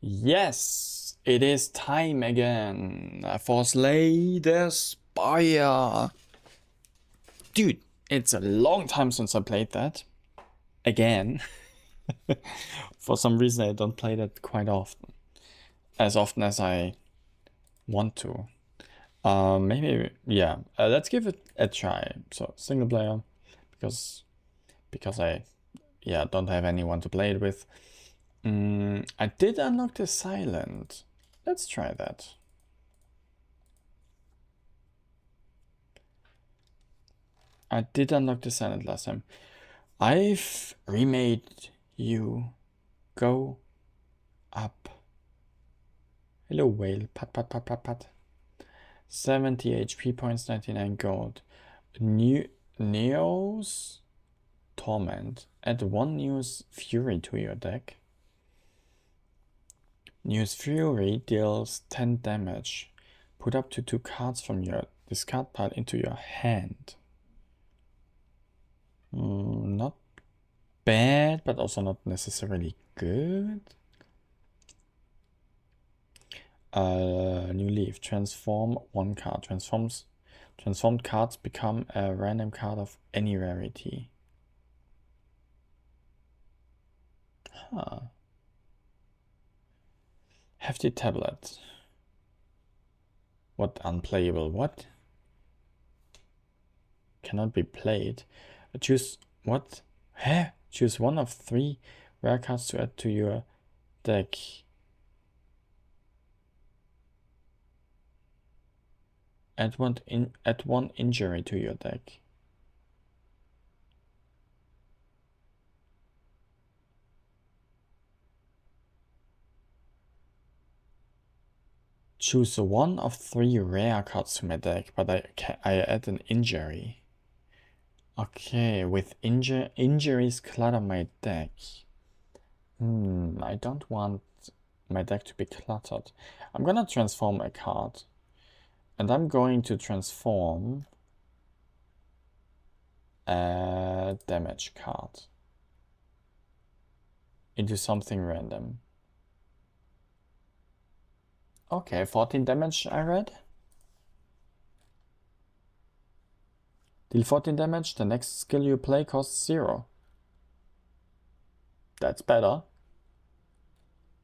Yes, it is time again for Slay the Spire. Dude, it's a long time since I played that. Again. For some reason I don't play that quite often. As often as I want to. Maybe, yeah. Let's give it a try. So, single player. Because I don't have anyone to play it with. I did unlock the silent. Let's try that. I did unlock the silent last time. I've remade you go up. Hello whale. Pat pat pat pat pat. 70 HP points, 99 gold. Neo's Torment. Add 1 Neo's Fury to your deck. Neo's Fury deals 10 damage. Put up to 2 cards from your discard pile into your hand. Not bad, but also not necessarily good. New leaf. Transform 1 card. Transformed cards become a random card of any rarity. Huh. Hefty tablet. What? Unplayable? What? Cannot be played. Choose what? Huh? Choose 1 of 3 rare cards to add to your deck. Add one injury to your deck. Choose 1 of 3 rare cards to my deck, but I add an injury. Okay, with injuries clutter my deck. I don't want my deck to be cluttered. I'm gonna transform a card. And I'm going to transform a damage card into something random. Okay, 14 damage I read. Deal 14 damage, the next skill you play costs 0. That's better.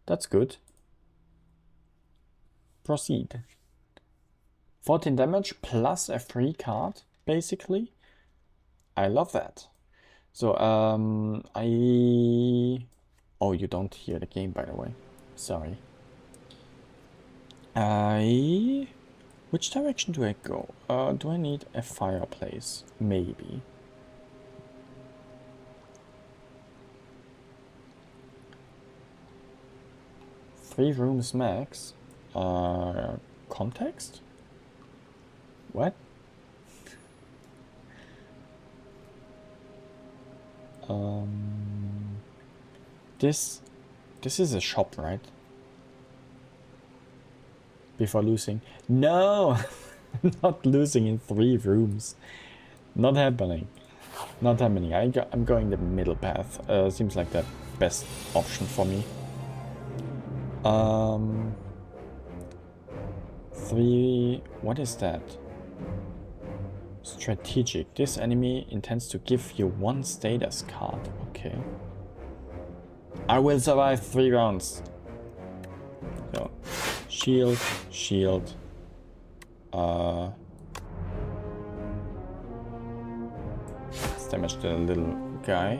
That's good. Proceed. 14 damage plus a free card, basically. I love that. So, oh, you don't hear the game, by the way. Sorry. Which direction do I go? Do I need a fireplace? Maybe. Three rooms max. Context? What? This is a shop, right? Before losing. No! Not losing in 3 rooms. Not happening. Not happening. I'm going the middle path. Seems like the best option for me. 3... What is that? Strategic. This enemy intends to give you 1 status card. Okay. I will survive 3 rounds. So, shield. Let's damage the little guy.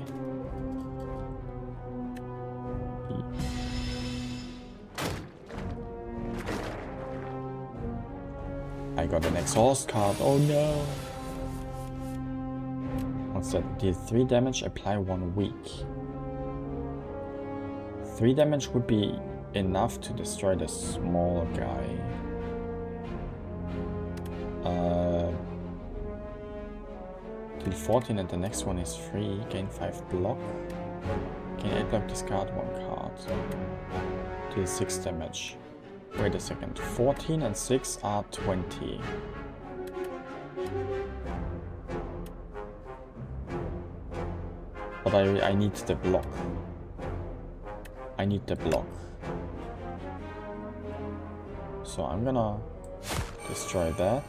I got an exhaust card. Oh no. What's that? Deal 3 damage, apply 1 weak. 3 damage would be enough to destroy the small guy. Deal 14 and the next one is free. Gain 5 block. Gain 8 block, discard 1 card. Deal 6 damage. Wait a second. 14 and 6 are 20. But I need the block. I need the block. So I'm gonna destroy that.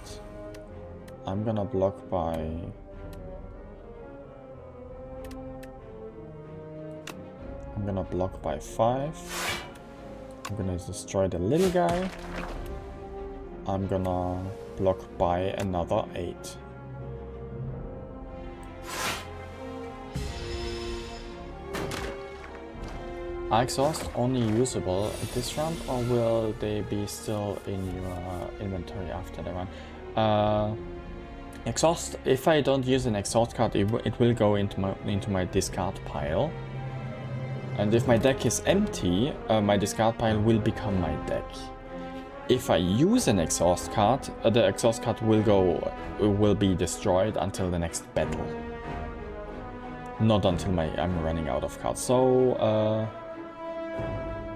I'm gonna block by... I'm gonna block by 5. I'm gonna destroy the little guy. I'm gonna block by another 8. Are exhaust only usable at this round, or will they be still in your inventory after the run? Exhaust, if I don't use an exhaust card, it will go into my discard pile. And if my deck is empty, my discard pile will become my deck. If I use an exhaust card, the exhaust card will be destroyed until the next battle. Not until I'm running out of cards. So,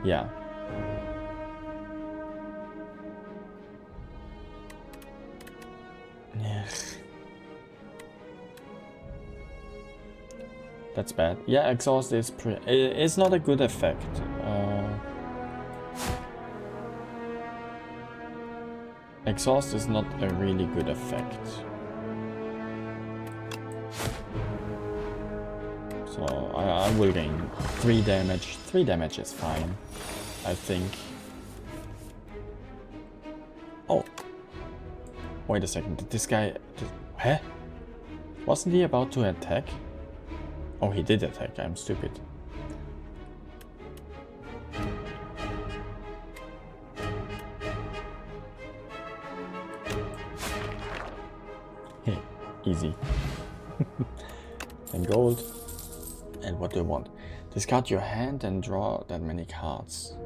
yeah. Yeah. That's bad. Yeah, exhaust is it's not a good effect. Exhaust is not a really good effect. So I will gain 3 damage. 3 damage is fine, I think. Oh. Wait a second, did this guy... Huh? Wasn't he about to attack? Oh, he did attack, I'm stupid. Hey, easy. And gold. And what do you want? Discard your hand and draw that many cards.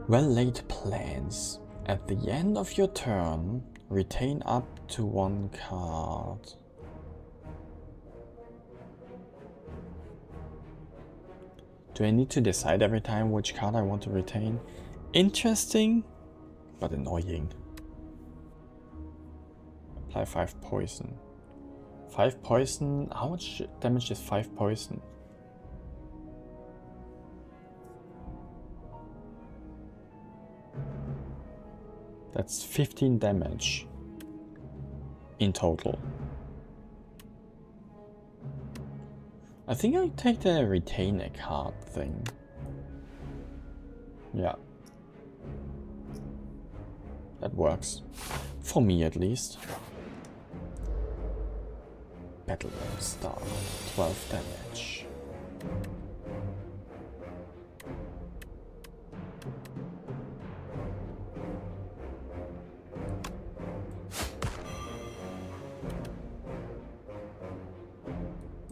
Well laid plans. At the end of your turn, retain up to 1 card. Do I need to decide every time which card I want to retain? Interesting, but annoying. Apply 5 poison. 5 poison? How much damage is 5 poison? That's 15 damage in total. I think I take the retain a card thing. Yeah. That works. For me at least. Battle Realm Star. 12 damage.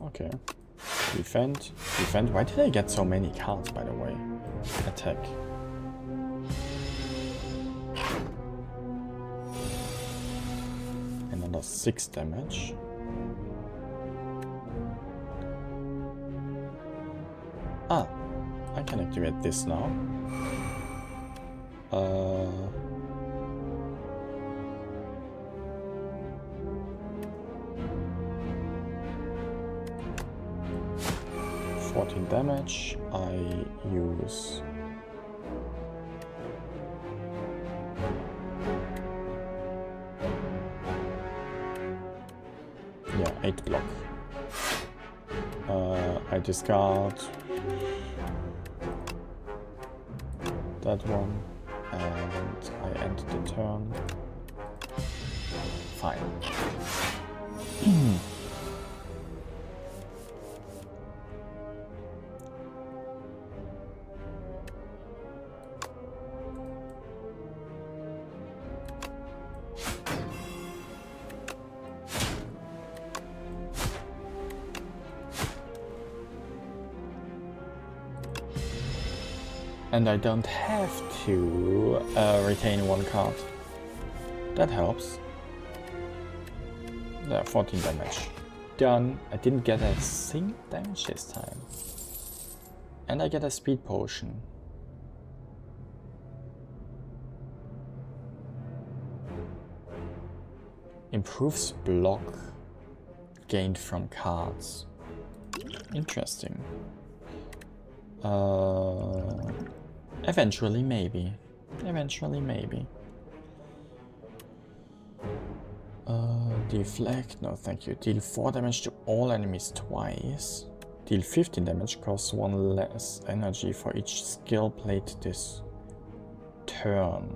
Okay. Defend. Defend. Why did I get so many cards, by the way? Attack. Another 6 damage. Ah, I can activate this now. 14 damage. I use... yeah, 8 block. I discard that one, and I end the turn. Fine. And I don't have to retain 1 card. That helps. Yeah, 14 damage. Done. I didn't get a single damage this time. And I get a speed potion. Improves block gained from cards. Interesting. Eventually, maybe. Eventually, maybe. Deflect, no thank you. Deal 4 damage to all enemies twice. Deal 15 damage, costs 1 less energy for each skill played this turn.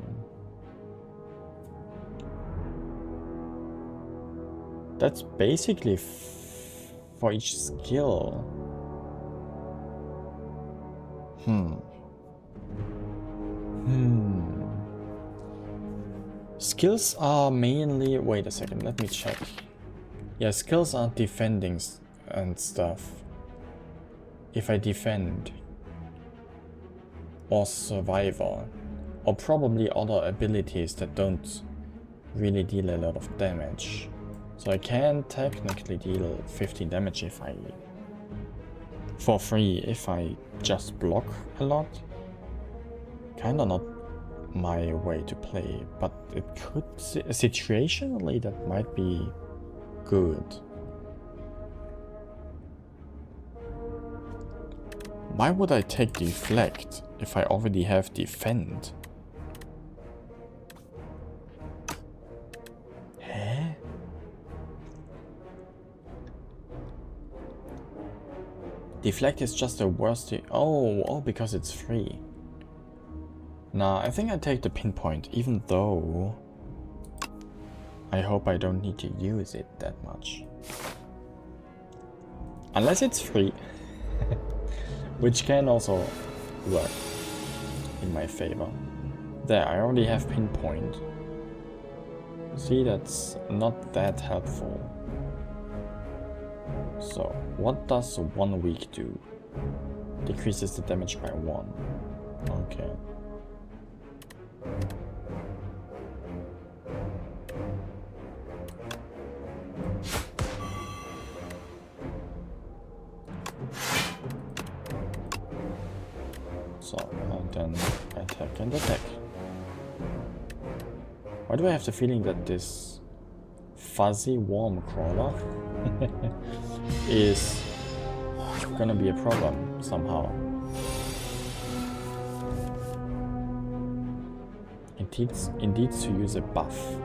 That's basically for each skill. Skills are mainly... Wait a second, let me check. Yeah, skills are defending and stuff. If I defend. Or survivor. Or probably other abilities that don't really deal a lot of damage. So I can technically deal 15 damage if I... for free if I just block a lot. Kinda not my way to play, but it could... situationally that might be good. Why would I take deflect if I already have defend? Huh? Deflect is just the worst. Oh, because it's free. Nah, I think I take the pinpoint, even though I hope I don't need to use it that much. Unless it's free. Which can also work in my favor. There, I already have pinpoint. See, that's not that helpful. So, what does 1 week do? Decreases the damage by 1. Okay. So, and then attack and attack. Why do I have the feeling that this fuzzy worm crawler is gonna be a problem somehow? It needs to use a buff.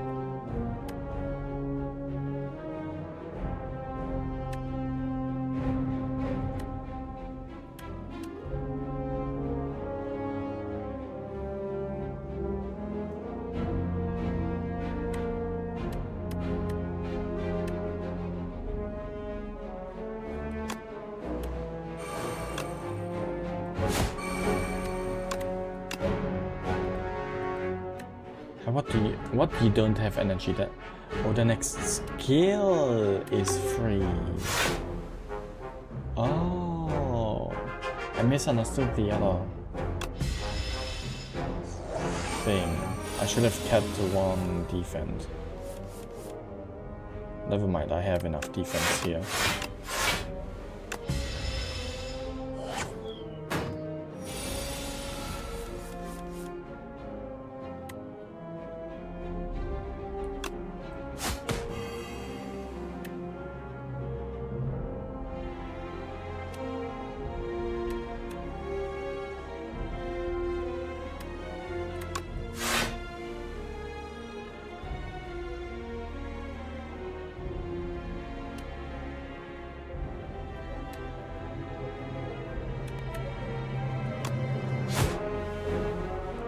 What you don't have energy that... Oh, the next skill is free. Oh, I misunderstood the other thing. I should have kept the one defense. Never mind, I have enough defense here.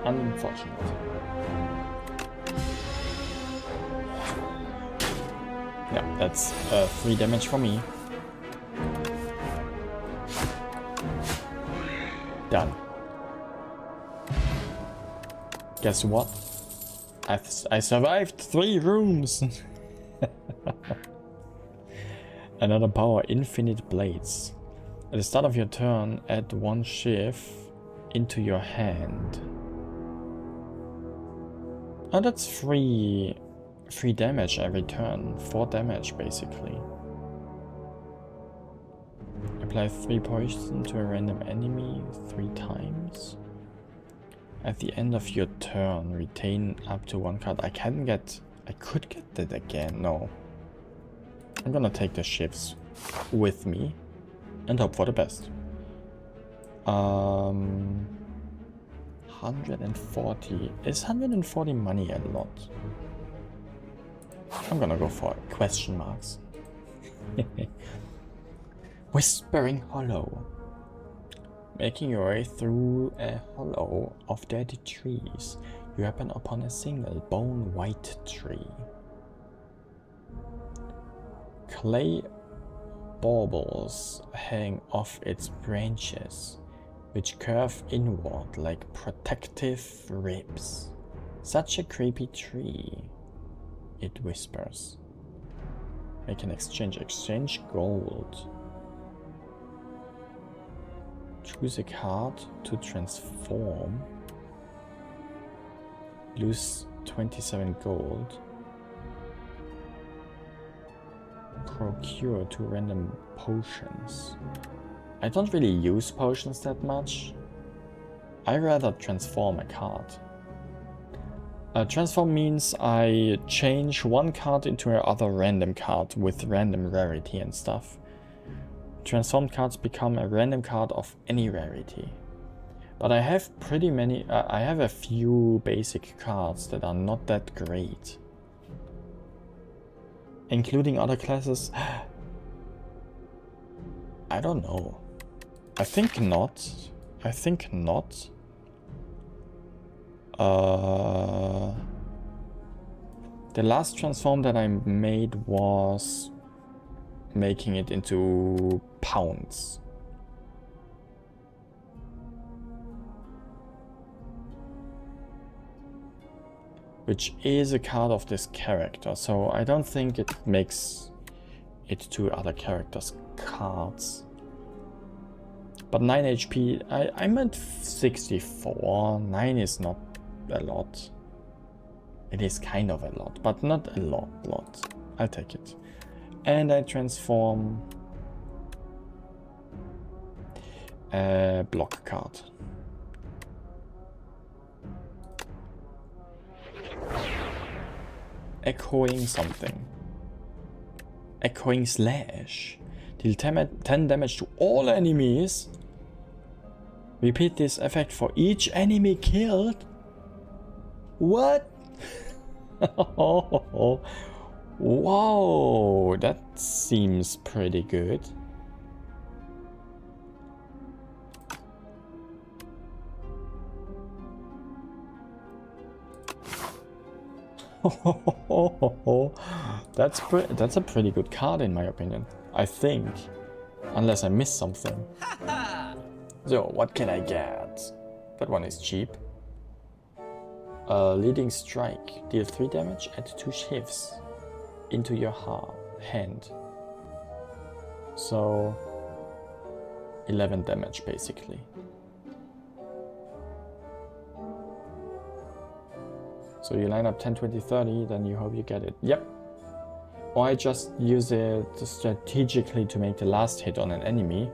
Unfortunate. Yeah, that's 3 damage for me. Done. Guess what? I survived 3 rooms! Another power, infinite blades. At the start of your turn, add 1 shift into your hand. Oh, that's 3 damage every turn. 4 damage, basically. Apply 3 poison to a random enemy 3 times. At the end of your turn, retain up to 1 card. I could get that again. No. I'm gonna take the shifts with me and hope for the best. 140. Is 140 money a lot? I'm gonna go for question marks. Whispering Hollow. Making your way through a hollow of dead trees, you happen upon a single bone white tree. Clay baubles hang off its branches, which curve inward like protective ribs. Such a creepy tree, it whispers. Make an exchange. Exchange gold. Choose a card to transform. Lose 27 gold. Procure 2 random potions. I don't really use potions that much. I rather transform a card. Transform means I change one card into another random card with random rarity and stuff. Transformed cards become a random card of any rarity. But I have pretty many, I have a few basic cards that are not that great. Including other classes? I don't know. I think not. I think not. The last transform that I made was making it into pounds. Which is a card of this character, so I don't think it makes it to other characters' cards. But 9 HP, I'm at 64. 9 is not a lot. It is kind of a lot, but not a lot. I'll take it. And I transform a block card. Echoing something. Echoing Slash. Deal 10 damage to all enemies. Repeat this effect for each enemy killed. What? Wow, that seems pretty good. That's a pretty good card in my opinion. I think, unless I missed something. So what can I get? That one is cheap. Leading Strike. Deal 3 damage, add 2 shifts into your hand. So 11 damage basically. So you line up 10, 20, 30, then you hope you get it. Yep. Or I just use it strategically to make the last hit on an enemy.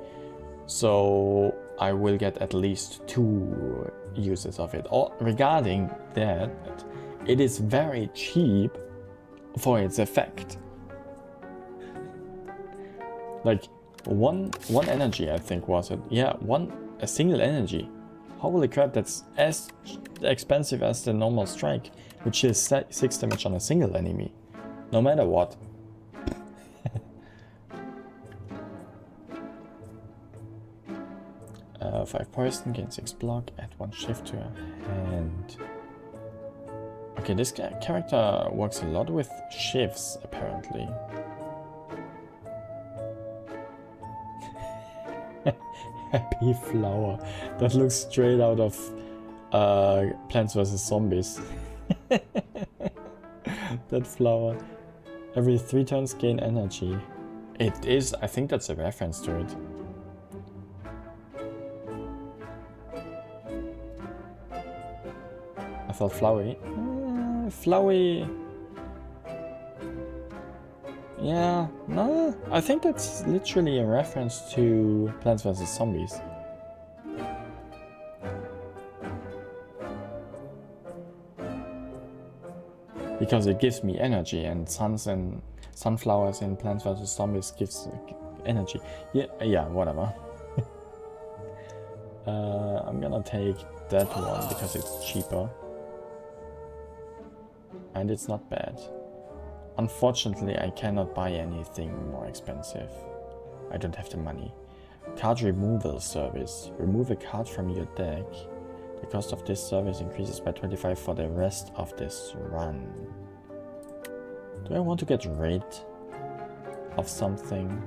So I will get at least 2 uses of it. Or regarding that, it is very cheap for its effect. Like one energy, I think was it. Yeah, a single energy. Holy crap, that's as expensive as the normal strike, which is 6 damage on a single enemy, no matter what. 5 poison, gain 6 block, add 1 shift to a hand. Okay, this character works a lot with shifts, apparently. Happy flower. That looks straight out of Plants vs. Zombies. That flower. Every 3 turns gain energy. It is, I think that's a reference to it. I thought flowery. Flowery. Yeah, no, I think that's literally a reference to Plants vs. Zombies. Because it gives me energy, and suns and sunflowers in Plants vs. Zombies gives energy. Yeah, whatever. I'm gonna take that one because it's cheaper. And it's not bad. Unfortunately, I cannot buy anything more expensive. I don't have the money. Card removal service. Remove a card from your deck. The cost of this service increases by 25 for the rest of this run. Do I want to get rid of something?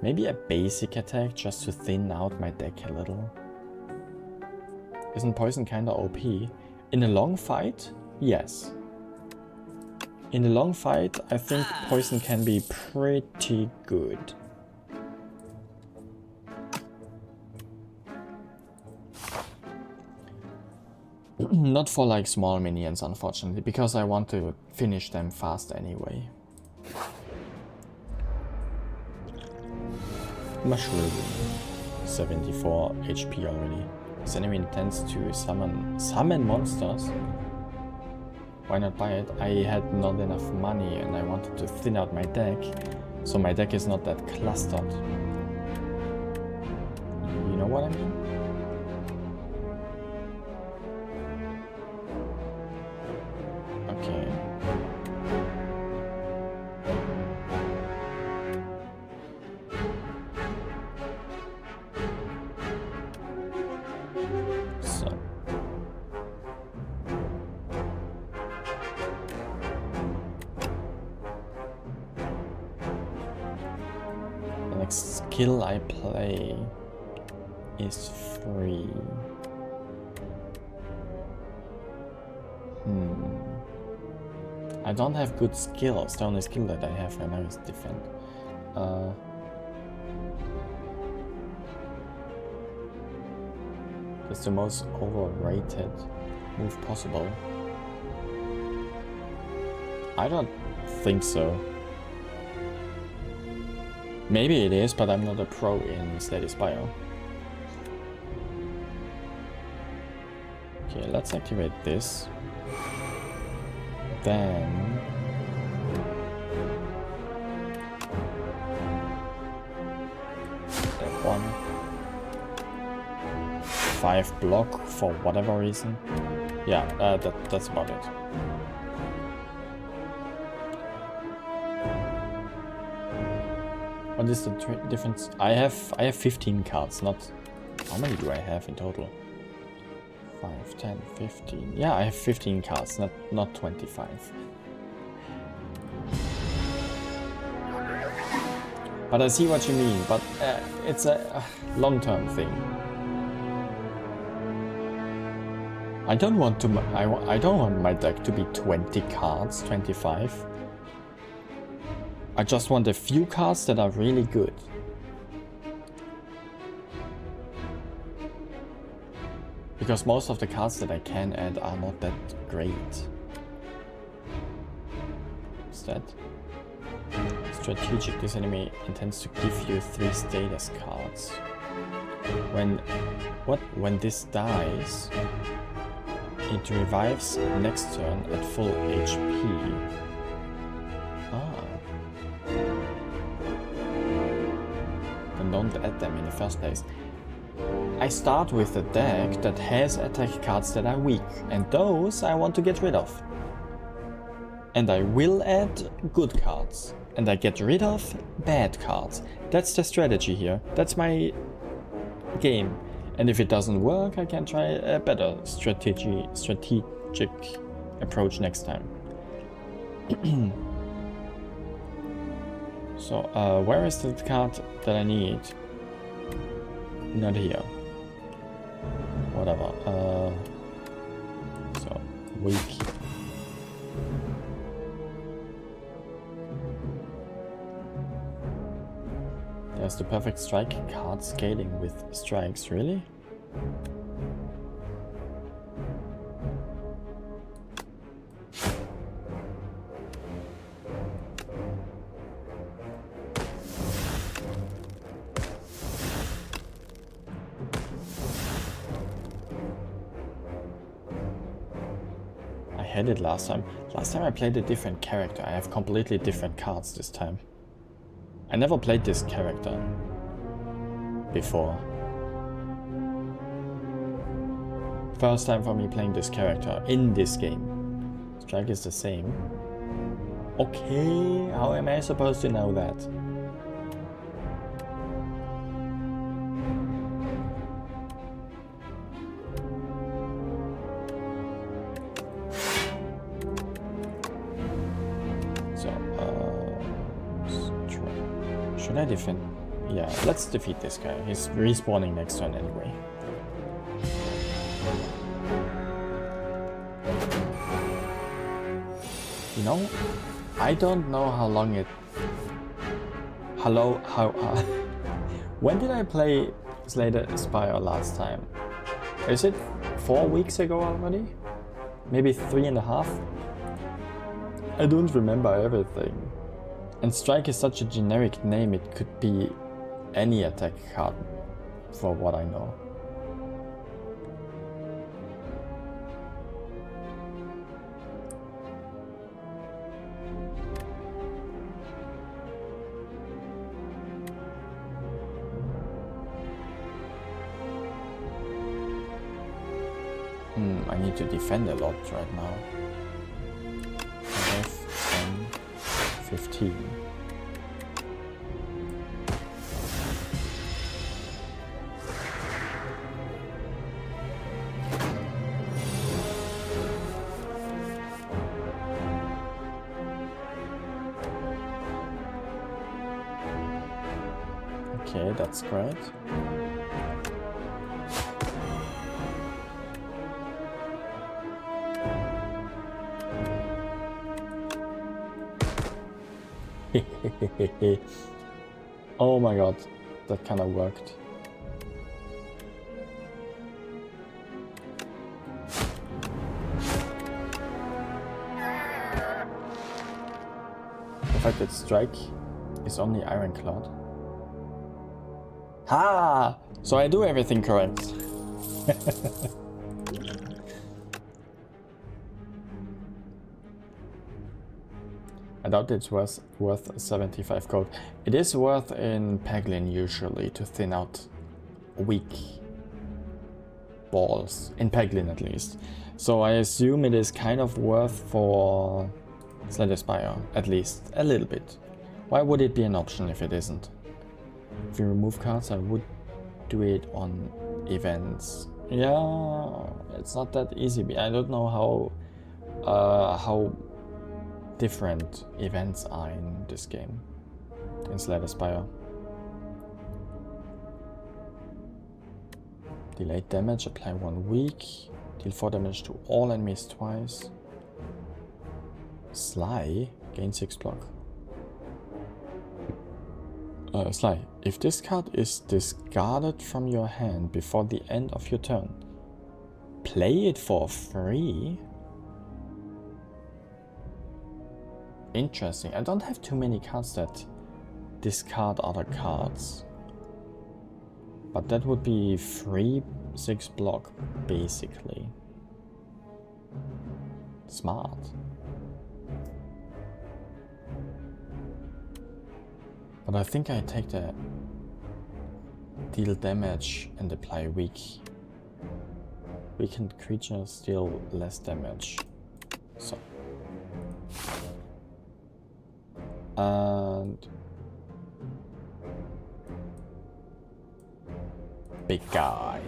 Maybe a basic attack just to thin out my deck a little. Isn't poison kinda OP? In a long fight? Yes. In a long fight, I think poison can be pretty good. Not for like small minions, unfortunately, because I want to finish them fast anyway. Mushroom. 74 HP already. This enemy intends to summon monsters. Why not buy it? I had not enough money and I wanted to thin out my deck, so my deck is not that clustered. You know what I mean? Okay. So. The next skill I play is free. I don't have good skills. The only skill that I have right now is defend. It's the most overrated move possible. I don't think so. Maybe it is, but I'm not a pro in Status Bio. Okay, let's activate this. Then that one 5 block for whatever reason. Yeah, that's about it. What is the difference? I have 15 cards, not... How many do I have in total? 5, 10, 15... Yeah, I have 15 cards, not 25. But I see what you mean, but it's a long-term thing. I don't want my deck to be 20 cards, 25. I just want a few cards that are really good. Because most of the cards that I can add are not that great. What's that? Strategic. This enemy intends to give you 3 status cards. When this dies, it revives next turn at full HP. Then don't add them in the first place. I start with a deck that has attack cards that are weak, and those I want to get rid of. And I will add good cards, and I get rid of bad cards. That's the strategy here. That's my game. And if it doesn't work, I can try a better strategic approach next time. So, where is the card that I need? Not here. Whatever. So, weak. There's the perfect strike card scaling with strikes, really? I had it last time. Last time I played a different character. I have completely different cards this time. I never played this character before. First time for me playing this character in this game. Strike is the same. Okay, how am I supposed to know that? So, should I defend? Yeah, let's defeat this guy. He's respawning next turn anyway. You know, I don't know how long it... when did I play Slay the Spire last time? Is it 4 weeks ago already? Maybe 3.5? I don't remember everything. And Strike is such a generic name, it could be any attack card, for what I know. I need to defend a lot right now. 5, 10, 15. Okay, that's great. Oh my god, that kind of worked. The fact that Strike is only Ironclad. Ha! So I do everything correct. I doubt it's worth 75 gold. It is worth in Peglin usually to thin out weak balls, in Peglin at least. So I assume it is kind of worth for Slay the Spire, at least a little bit. Why would it be an option if it isn't? If you remove cards, I would do it on events. Yeah, it's not that easy. I don't know how different events are in this game, in Slay the Spire. Delayed damage, apply 1 week. Deal 4 damage to all enemies twice. Sly, gain 6 block. Sly, if this card is discarded from your hand before the end of your turn, play it for free? Interesting. I don't have too many cards that discard other cards. But that would be free 6 block, basically. Smart. But I think I take the deal damage and apply weak. Weakened creatures deal less damage. So. And big guy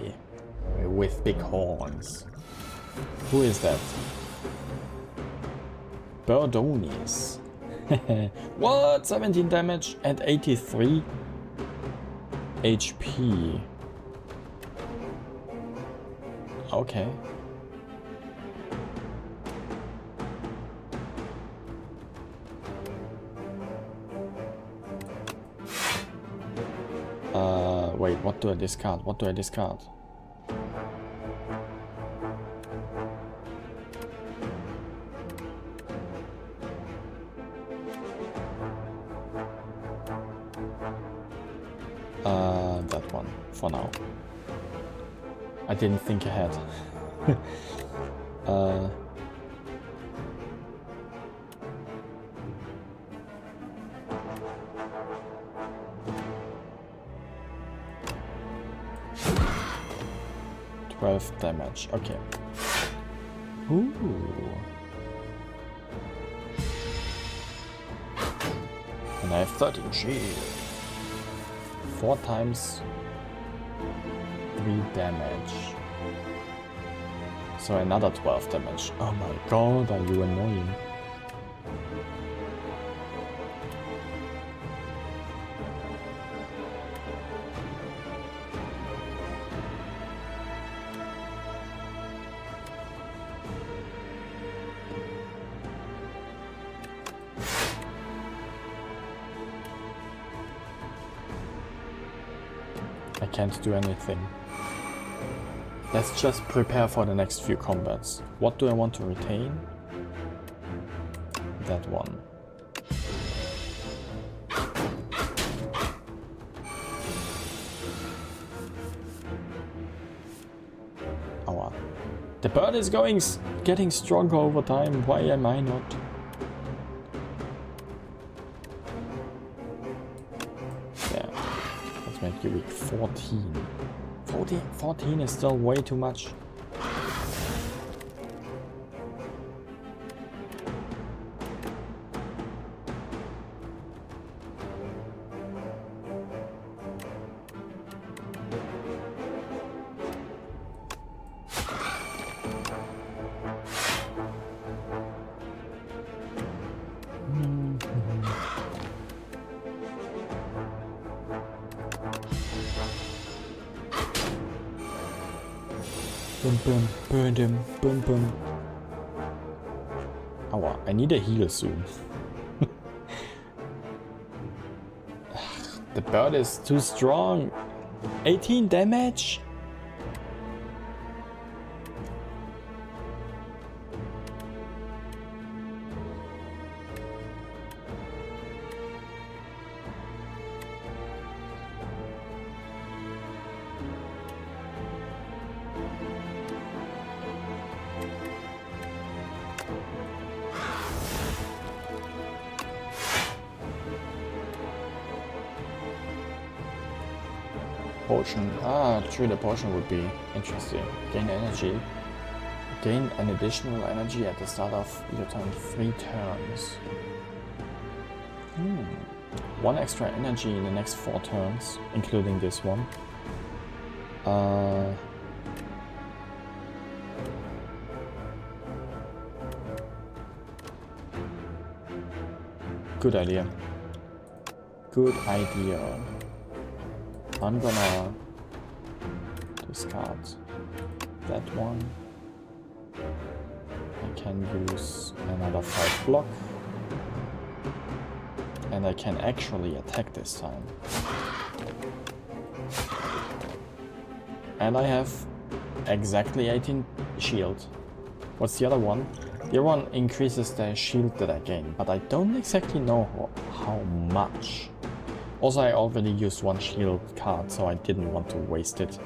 with big horns. Who is that? Berdonis. What? 17 damage and 83 HP. Okay. Wait, what do I discard? What do I discard? That one, for now. I didn't think ahead. 12 damage. Okay. Ooh. And I have 13 shield. 4 times 3 damage. So another 12 damage. Oh my god, are you annoying? I can't do anything. Let's just prepare for the next few combats. What do I want to retain? That one. Aua. The bird is getting stronger over time. Why am I not? Yeah. Let's make you weak. 14. 14 is still way too much. Boom, boom, burn him, boom, boom. Aua, I need a heal soon. The bird is too strong. 18 damage? Potion. Ah, true, the potion would be interesting. Gain energy. Gain an additional energy at the start of your turn 3 turns. 1 extra energy in the next 4 turns, including this one. Good idea. Good idea. I'm gonna discard that one. I can use another 5 block. And I can actually attack this time. And I have exactly 18 shield. What's the other one? The other one increases the shield that I gain, but I don't exactly know how much. Also, I already used 1 shield card, so I didn't want to waste it.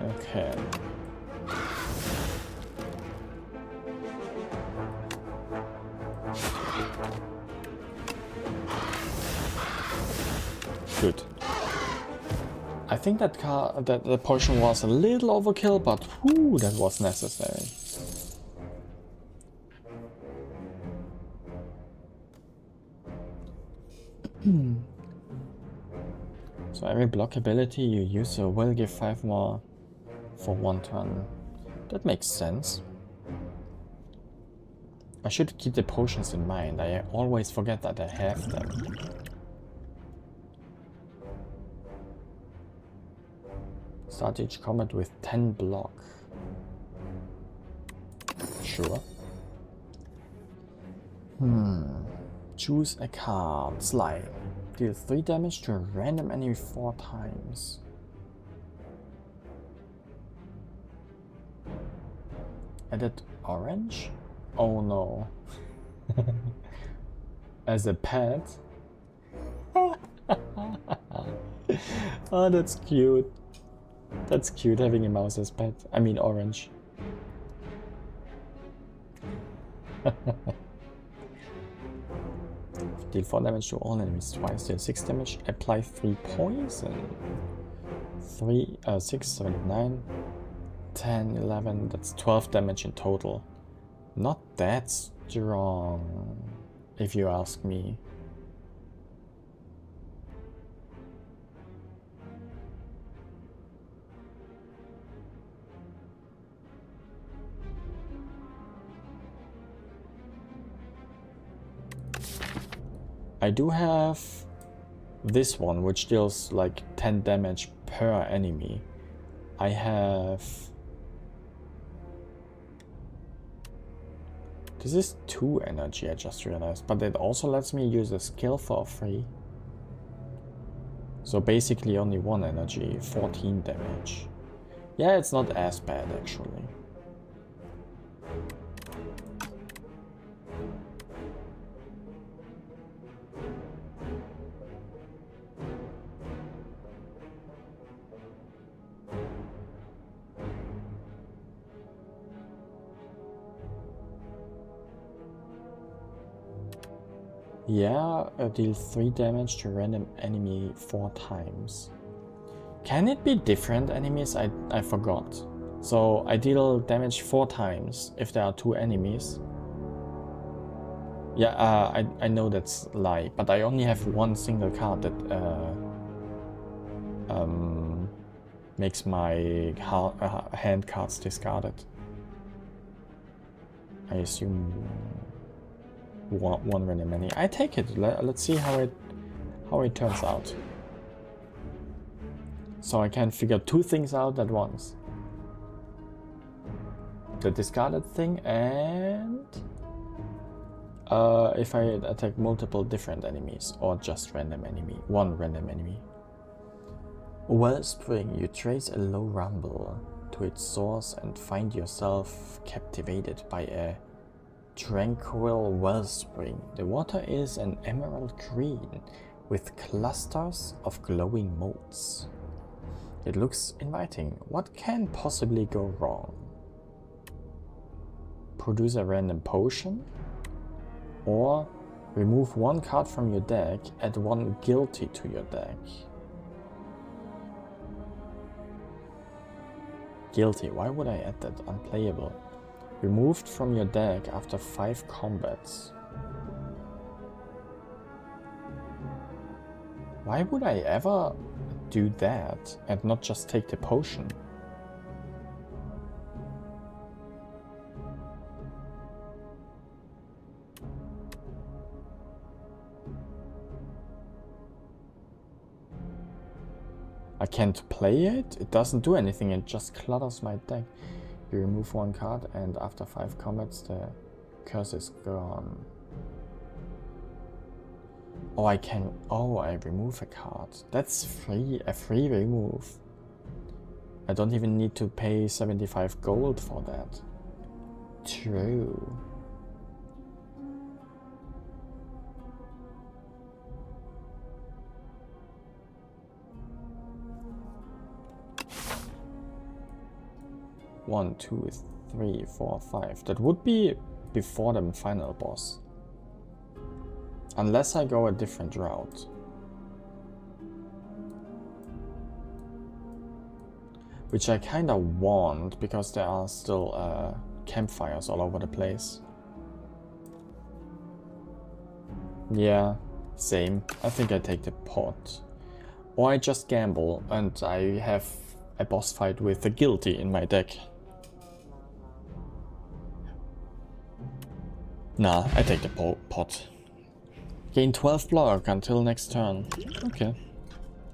Okay. Good. I think that the potion was a little overkill, but whew, that was necessary. So every block ability you use will give 5 more for 1 turn. That makes sense. I should keep the potions in mind. I always forget that I have them. Start each combat with 10 block. Sure. Choose a card. Slide. Deal 3 damage to a random enemy 4 times. Added orange? Oh no. As a pet? Oh, that's cute. That's cute, having a mouse as pet. I mean orange. Deal 4 damage to all enemies twice. Deal 6 damage. Apply 3 poison. 6, 7, 9, 10, 11. That's 12 damage in total. Not that strong, if you ask me. I do have this one, which deals like 10 damage per enemy. I have... This is 2 energy, I just realized, but it also lets me use a skill for free. So basically only 1 energy, 14 damage. Yeah, it's not as bad actually. Yeah, deal 3 damage to random enemy 4 times. Can it be different enemies? I forgot. So I deal damage 4 times if there are 2 enemies. Yeah, I know that's a lie, but I only have 1 single card that makes my hand cards discarded. I assume one random enemy. I take it. Let's see how it turns out. So I can figure 2 things out at once. The discarded thing and if I attack multiple different enemies or just random enemy, 1 random enemy. Wellspring, you trace a low rumble to its source and find yourself captivated by a tranquil wellspring. The water is an emerald green with clusters of glowing motes. It looks inviting. What can possibly go wrong? Produce a random potion, or remove 1 card from your deck, add 1 guilty to your deck. Guilty, why would I add that? Unplayable. Removed from your deck after 5 combats. Why would I ever do that and not just take the potion? I can't play it? It doesn't do anything, it just clutters my deck. You remove 1 card and after 5 combats the curse is gone. Oh, I can... Oh, I remove a card. That's free, a free remove. I don't even need to pay 75 gold for that. True. One, 2, 3, 4, 5. That would be before the final boss. Unless I go a different route. Which I kinda want, because there are still campfires all over the place. Yeah, same. I think I take the pot. Or I just gamble and I have a boss fight with a guilty in my deck. Nah, I take the pot. Gain 12 block until next turn. Okay.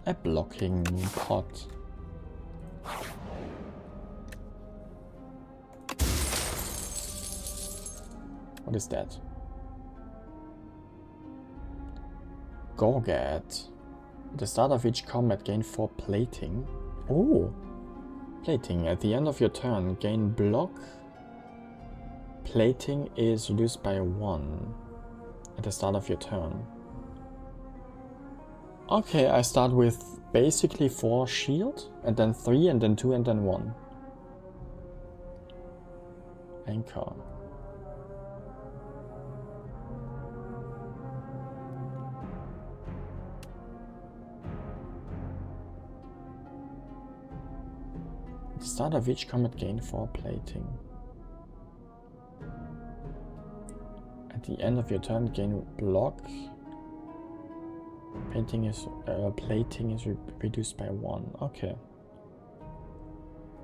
A blocking pot. What is that? Gorgat. At the start of each combat, gain 4 plating. Oh! Plating. At the end of your turn, gain block. Plating is reduced by 1 at the start of your turn. Okay, I start with basically 4 shield, and then 3, and then 2, and then 1. Anchor. The start of each combat gain 4 plating. At the end of your turn, gain block. Plating is reduced by 1. Okay.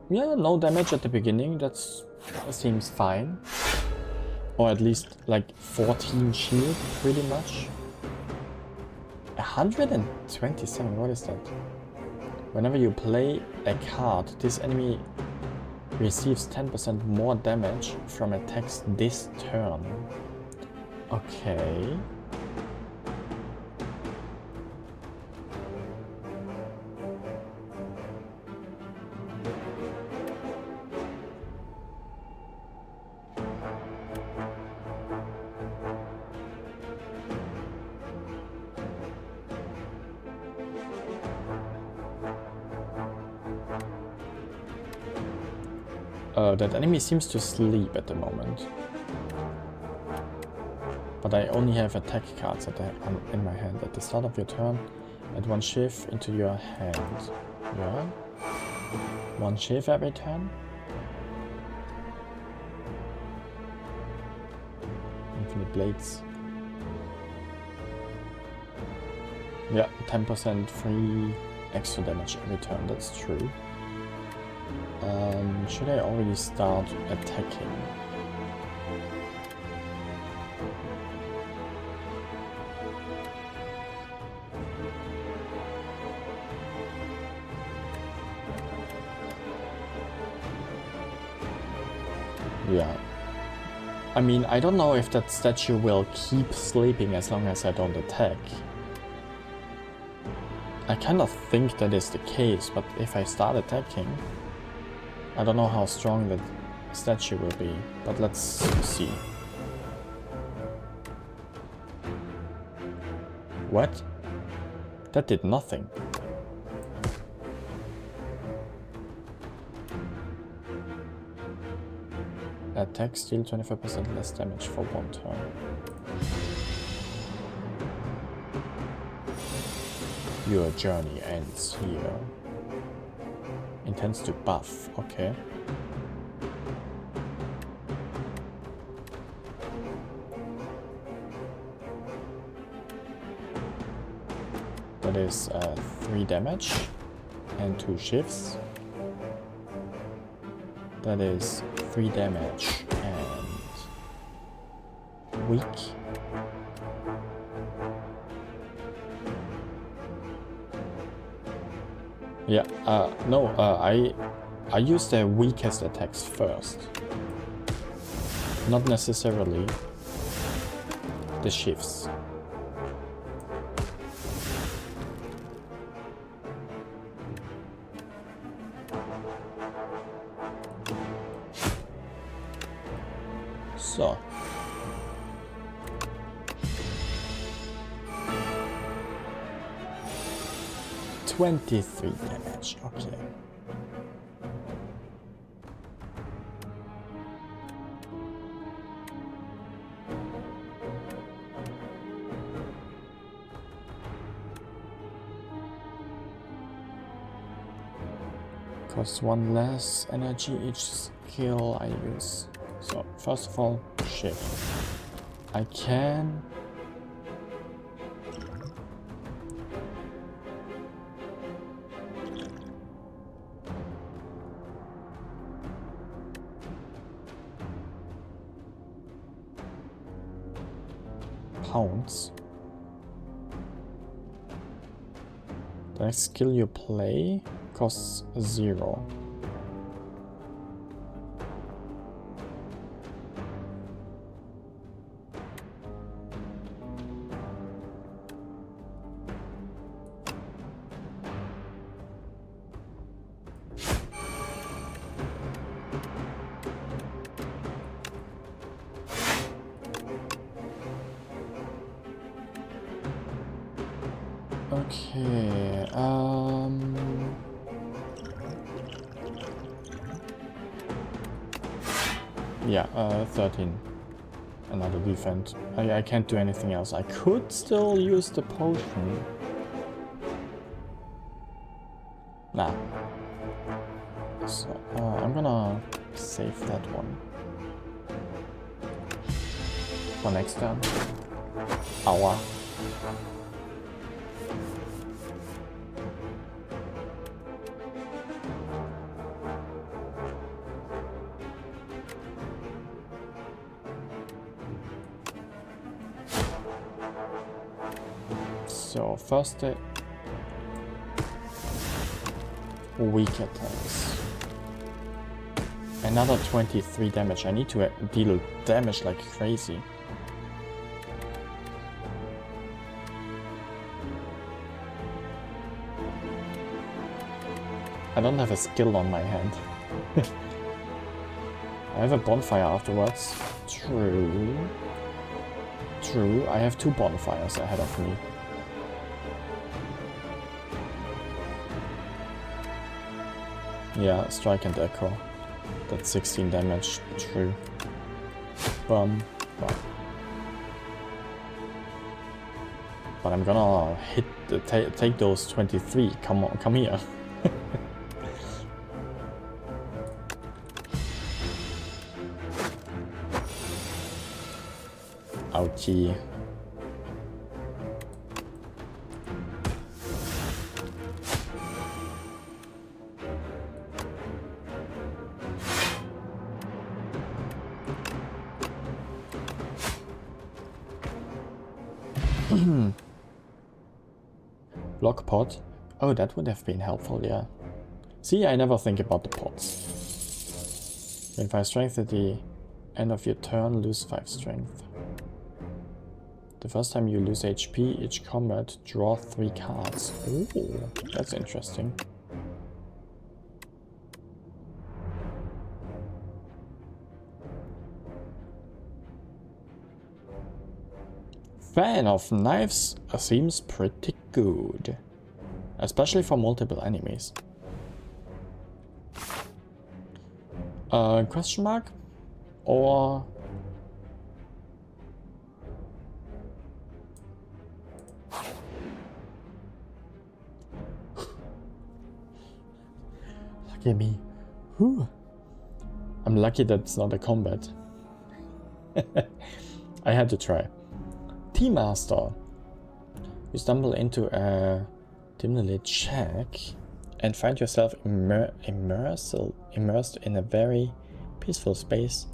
Yeah, no damage at the beginning. That seems fine. Or at least like 14 shield, pretty much. 127. What is that? Whenever you play a card, this enemy receives 10% more damage from attacks this turn. Okay. That enemy seems to sleep at the moment. But I only have attack cards in my hand. At the start of your turn, add 1 shift into your hand. Yeah? 1 shift every turn? Infinite blades. Yeah, 10% free extra damage every turn, that's true. Should I already start attacking? Yeah. I mean, I don't know if that statue will keep sleeping as long as I don't attack. I kind of think that is the case, but if I start attacking, I don't know how strong that statue will be, but let's see. What? That did nothing. Attack, steal 25% less damage for 1 turn. Your journey ends here. Intends to buff, okay. That is 3 damage and 2 shifts. That is 3 damage and weak. Yeah, no, I use the weakest attacks first. Not necessarily the shifts. So. $23 damage, okay. Costs 1 less energy each skill I use. So, first of all, shift. I can... pounds. The next skill you play costs 0. Okay, yeah, 13. Another defense. I can't do anything else. I could still use the potion. Nah. So, I'm gonna save that one. For next turn. Aua. So first weak attacks. Another 23 damage. I need to deal damage like crazy. I don't have a skill on my hand. I have a bonfire afterwards. True. True, I have 2 bonfires ahead of me. Yeah, strike and echo. That's 16 damage. True. Bum. But I'm gonna hit take those 23. Come on, come here. Ouchie. Block pot. Oh, that would have been helpful, yeah. See, I never think about the pots. Gain 5 strength at the end of your turn, lose 5 strength. The first time you lose HP, each combat, draw 3 cards. Ooh, that's interesting. Fan of knives seems pretty good. Especially for multiple enemies. Question mark? Or... Lucky me. Whew. I'm lucky that's not a combat. I had to try. Tea Master. You stumble into a dimly lit shack and find yourself immersed in a very peaceful space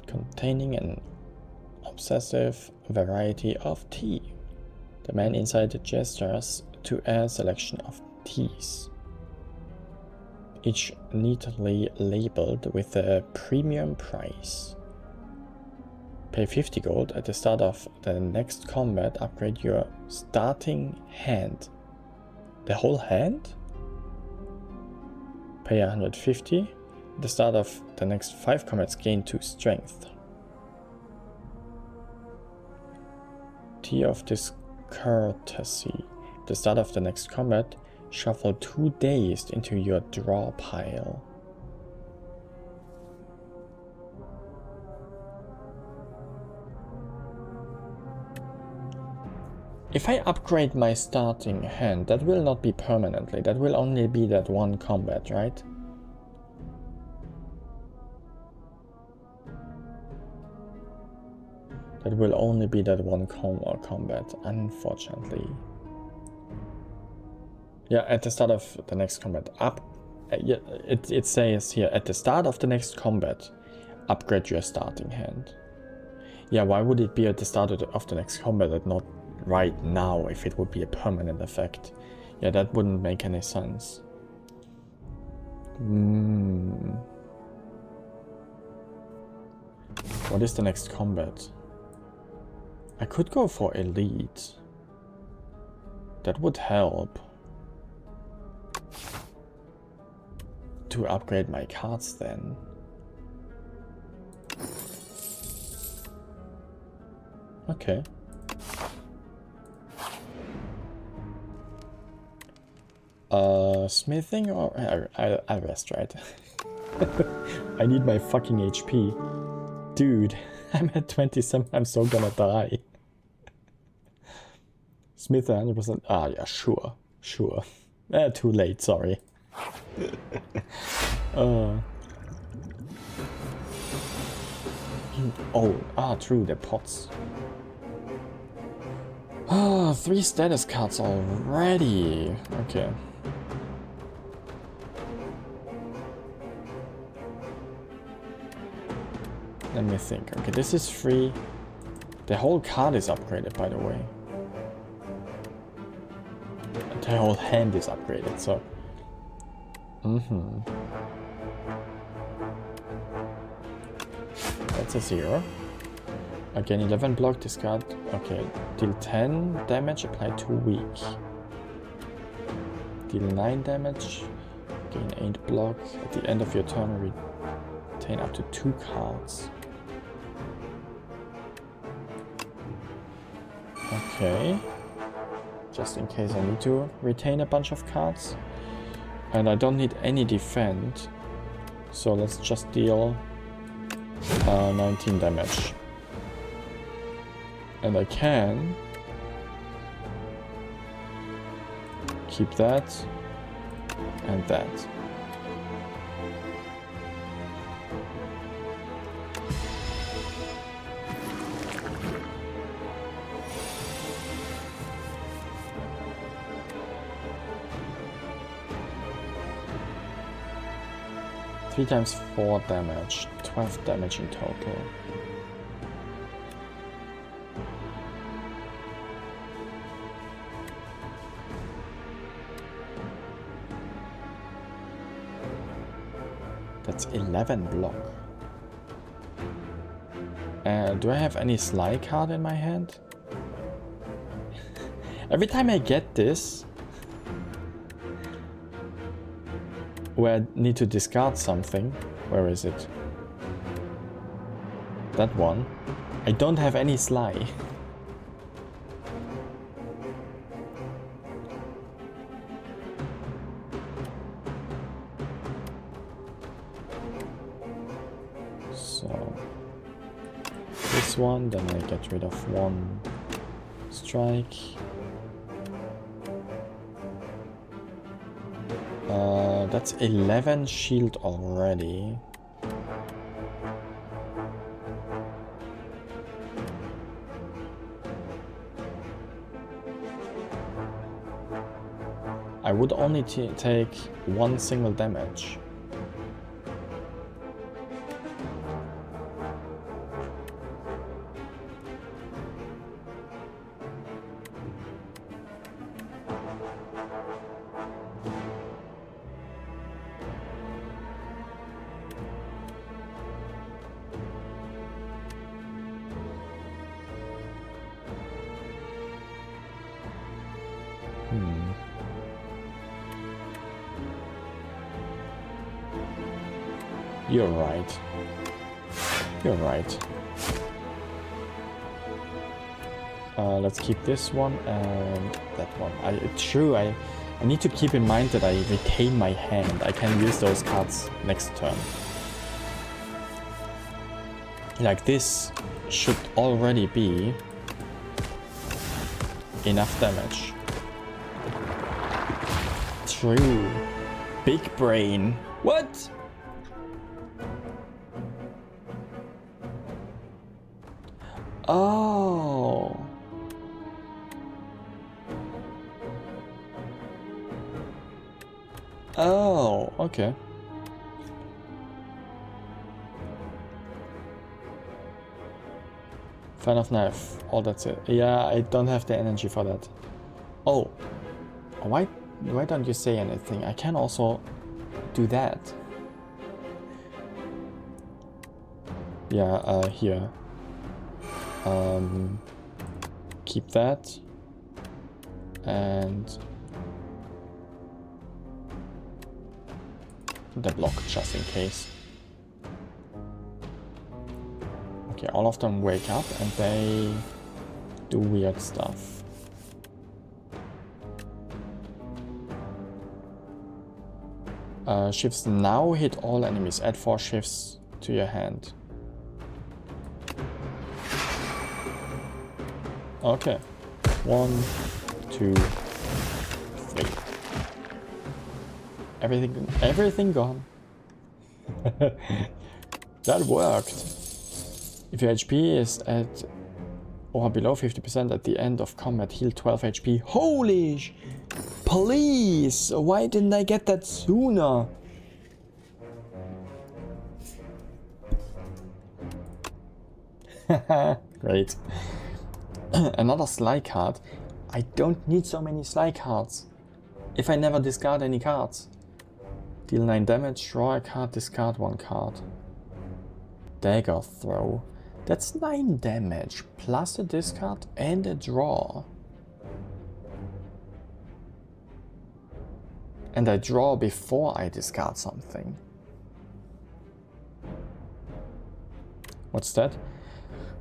containing an obsessive variety of tea. The man inside gestures to a selection of teas, each neatly labeled with a premium price. Pay 50 gold at the start of the next combat, upgrade your starting hand. The whole hand? Pay 150. At the start of the next 5 combats, gain 2 strength. Tea of Discourtesy. At the start of the next combat, shuffle 2 dazed into your draw pile. If I upgrade my starting hand, that will not be permanently, that will only be that one combat, right? That will only be that one combat, unfortunately. Yeah, at the start of the next combat, yeah, it says here, at the start of the next combat, upgrade your starting hand. Yeah, why would it be at the start of the next combat and not right now if it would be a permanent effect? Yeah, that wouldn't make any sense. What is the next combat? I could go for elite. That would help to upgrade my cards then. Okay. Smithing or... I'll rest, right? I need my fucking HP. Dude, I'm at 27, I'm so gonna die. Smith 100%. Ah, yeah, sure. Too late, sorry. True, the pots. Ah, 3 status cards already. Okay. Let me think. Okay, this is free. The whole card is upgraded, by the way. The whole hand is upgraded, so... That's a 0. Again, 11 block, discard. Okay, deal 10 damage, apply 2 weak. Deal 9 damage, gain 8 block. At the end of your turn, retain up to 2 cards. Okay. Just in case I need to retain a bunch of cards. And I don't need any defend. So let's just deal 19 damage. And I can keep that and that. Three times 4 damage, 12 damage in total. That's 11 block. Do I have any Sly card in my hand? Every time I get this, where I need to discard something, where is it? That one. I don't have any Sly. So this one, then I get rid of 1 strike. That's 11 shield already. I would only take 1 single damage. You're right. You're right. Let's keep this one and that one. It's true, I need to keep in mind that I retain my hand. I can use those cards next turn. Like this should already be enough damage. True. Big brain. What? Oh. Oh, okay. Fan of knife. Oh, that's it. Yeah, I don't have the energy for that. Oh. Why don't you say anything? I can also do that. Yeah, here. Keep that. And the block just in case. Okay, all of them wake up and they do weird stuff. Shifts now hit all enemies. Add 4 shifts to your hand. Okay. 1, 2, 3. Everything gone. That worked. If your HP is at or below 50% at the end of combat, heal 12 HP. Holy sh... Please! Why didn't I get that sooner? Great. Another Sly card. I don't need so many Sly cards. If I never discard any cards. Deal 9 damage, draw a card, discard 1 card. Dagger throw. That's 9 damage, plus a discard and a draw. And I draw before I discard something. What's that?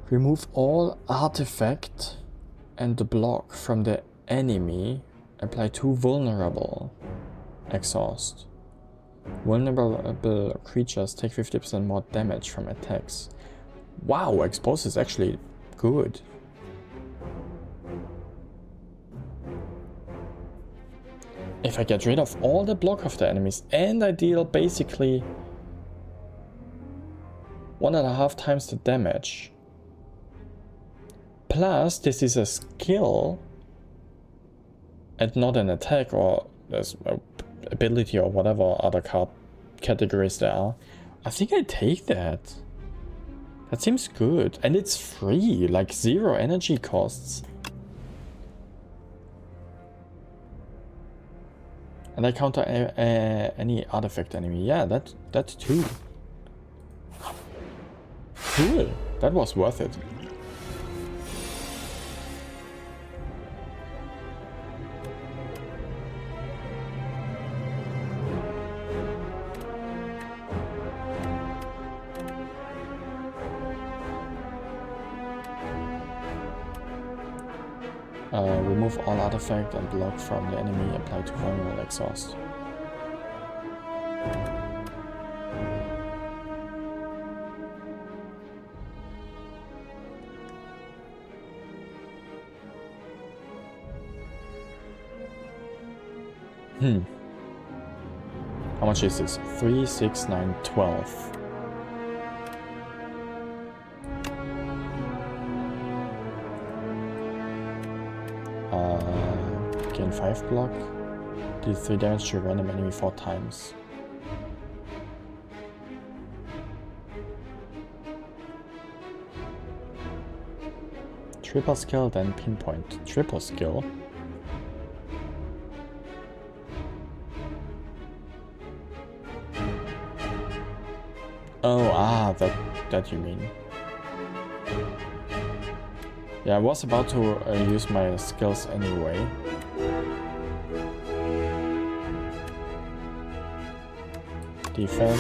Remove all artifact and the block from the enemy. Apply 2 vulnerable. Exhaust. Vulnerable creatures take 50% more damage from attacks. Wow, expose is actually good. If I get rid of all the block of the enemies and I deal basically 1.5 times the damage. Plus, this is a skill and not an attack or ability or whatever other card categories there are. I think I take that. That seems good. And it's free, like 0 energy costs. And I counter any artifact enemy. Yeah, that too. Cool. That was worth it. Remove all artifact and block from the enemy, apply to vulnerable exhaust. How much is this? 3, 6, 9, 12. Gain 5 block. Deal 3 damage to a random enemy 4 times. Triple skill, then pinpoint. Triple skill. Oh, that you mean. Yeah, I was about to use my skills anyway. Defend,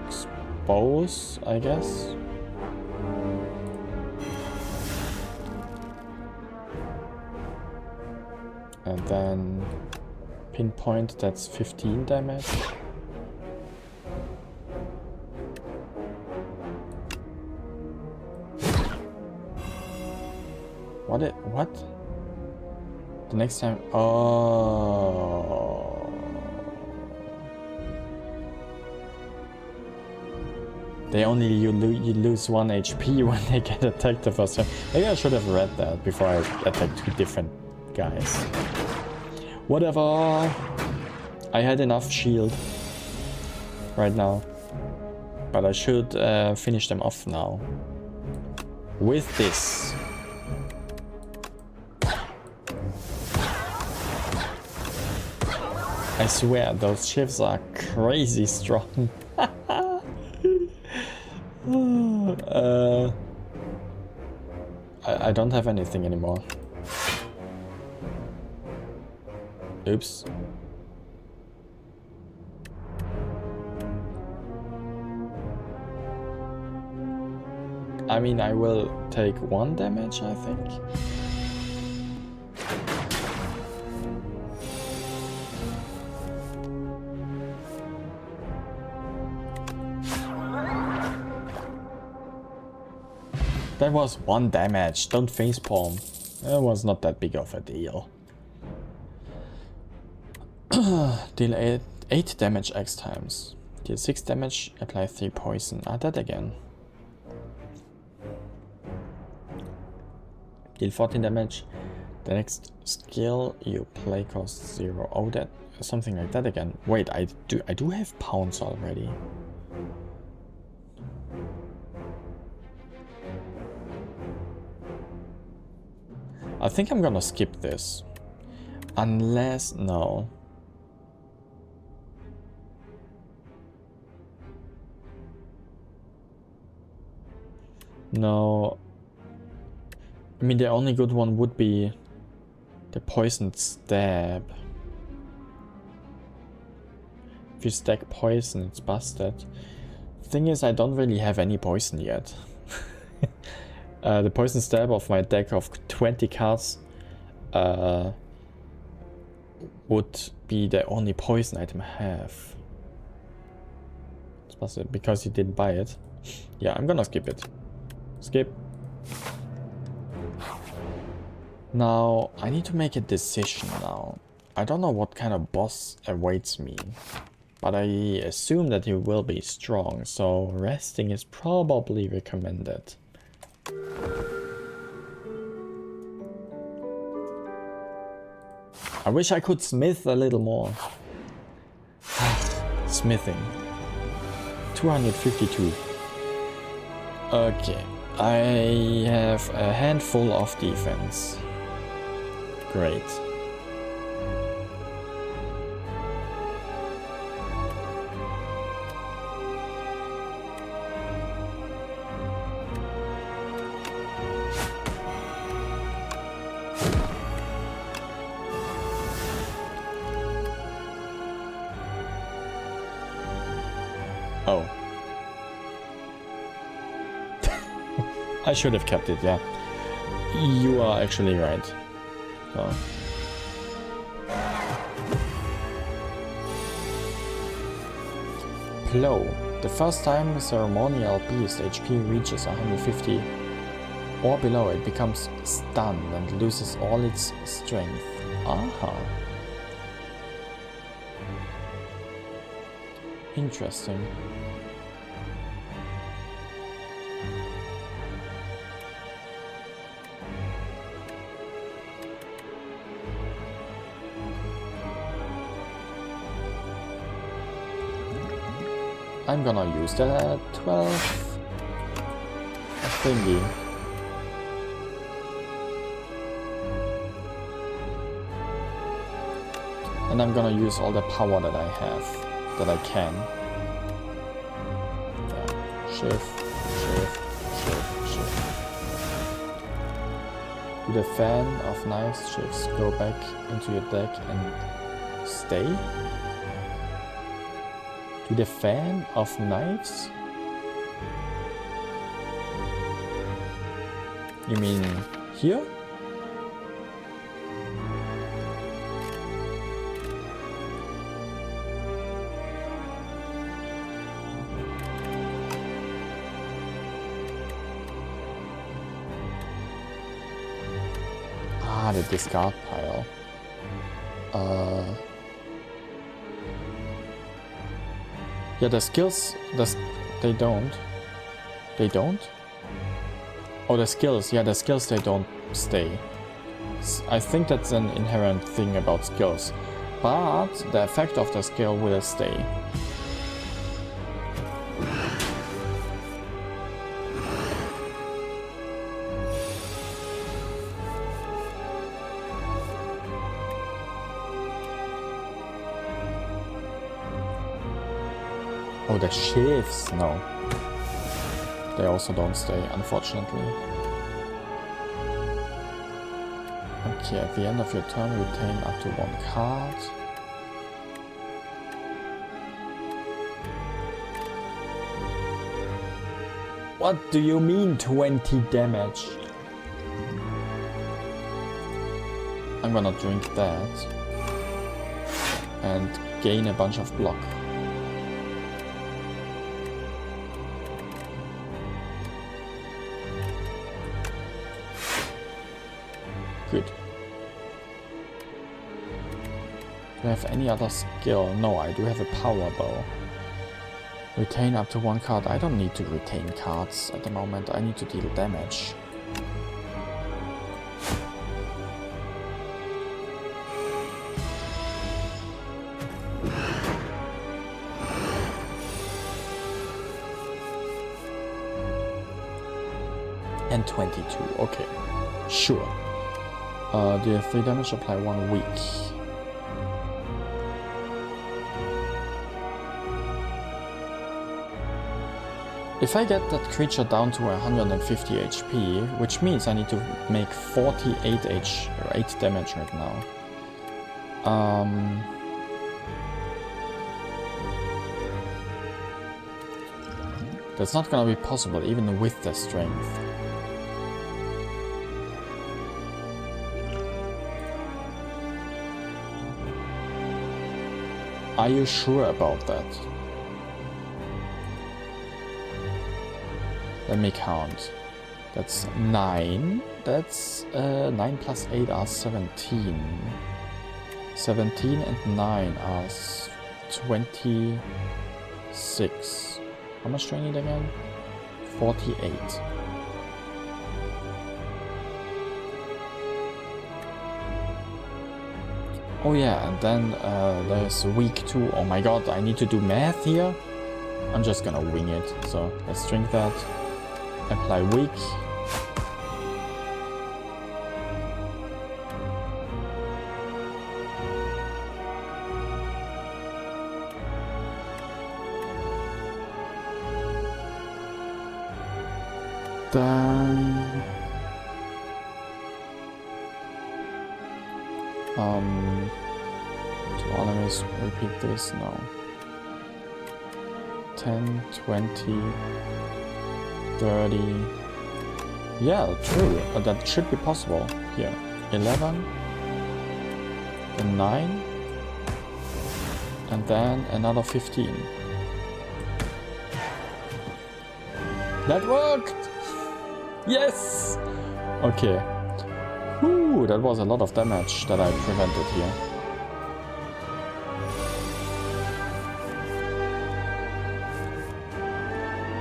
expose, I guess. And then pinpoint, that's 15 damage. What? The next time, oh. They only, you lose 1 HP when they get attacked the first time. Maybe I should have read that before I attacked 2 different guys. Whatever. I had enough shield right now. But I should finish them off now. With this. I swear, those shifts are crazy strong. I don't have anything anymore. Oops. I mean, I will take 1 damage, I think. That was 1 damage, don't facepalm. It was not that big of a deal. Deal 8 damage X times. Deal 6 damage, apply 3 poison. Ah, that again. Deal 14 damage. The next skill you play costs 0. Oh, that something like that again. Wait, I do have pounds already. I think I'm gonna skip this. Unless no. No. I mean, the only good one would be the poisoned stab. If you stack poison, it's busted. Thing is, I don't really have any poison yet. The poison stab of my deck of 20 cards would be the only poison item I have. It's busted because you didn't buy it. Yeah, I'm gonna skip it. Skip. Now, I need to make a decision now. I don't know what kind of boss awaits me, but I assume that he will be strong, so resting is probably recommended. I wish I could smith a little more. Smithing. 252. Okay. I have a handful of defense. Great. Oh. I should have kept it, yeah. You are actually right. So. Plow. The first time ceremonial beast HP reaches 150 or below, it becomes stunned and loses all its strength. Aha. Interesting. I'm gonna use the 12 thingy. And I'm gonna use all the power that I have, that I can. Yeah. Shift, shift, shift, shift. Do the fan of knives shifts go back into your deck and stay? To the fan of knives? You mean here? Ah, the discard pile. Yeah, the skills, they don't. They don't? Oh, the skills, yeah, the skills, they don't stay. I think that's an inherent thing about skills. But the effect of the skill will stay. Oh, the shifts, no. They also don't stay, unfortunately. Okay, at the end of your turn, retain up to 1 card. What do you mean 20 damage? I'm gonna drink that. And gain a bunch of block. Good. Do I have any other skill? No, I do have a power bow. Retain up to 1 card. I don't need to retain cards at the moment. I need to deal damage. And 22. Okay. Sure. Deal 3 damage, apply 1 weak. If I get that creature down to 150 HP, which means I need to make 48 8 damage right now. That's not gonna be possible even with the strength. Are you sure about that? Let me count. That's 9. That's 9 plus 8 are 17. 17 and 9 are 26. How much do I need again? 48. Oh yeah, and then there's week 2. Oh my god, I need to do math here? I'm just gonna wing it. So let's drink that. Apply weak. Then do enemies repeat this? No. 10, 20, 30. Yeah, true. That should be possible here. 11, then 9, and then another 15. That worked! Yes! Okay. Whew, that was a lot of damage that I prevented here.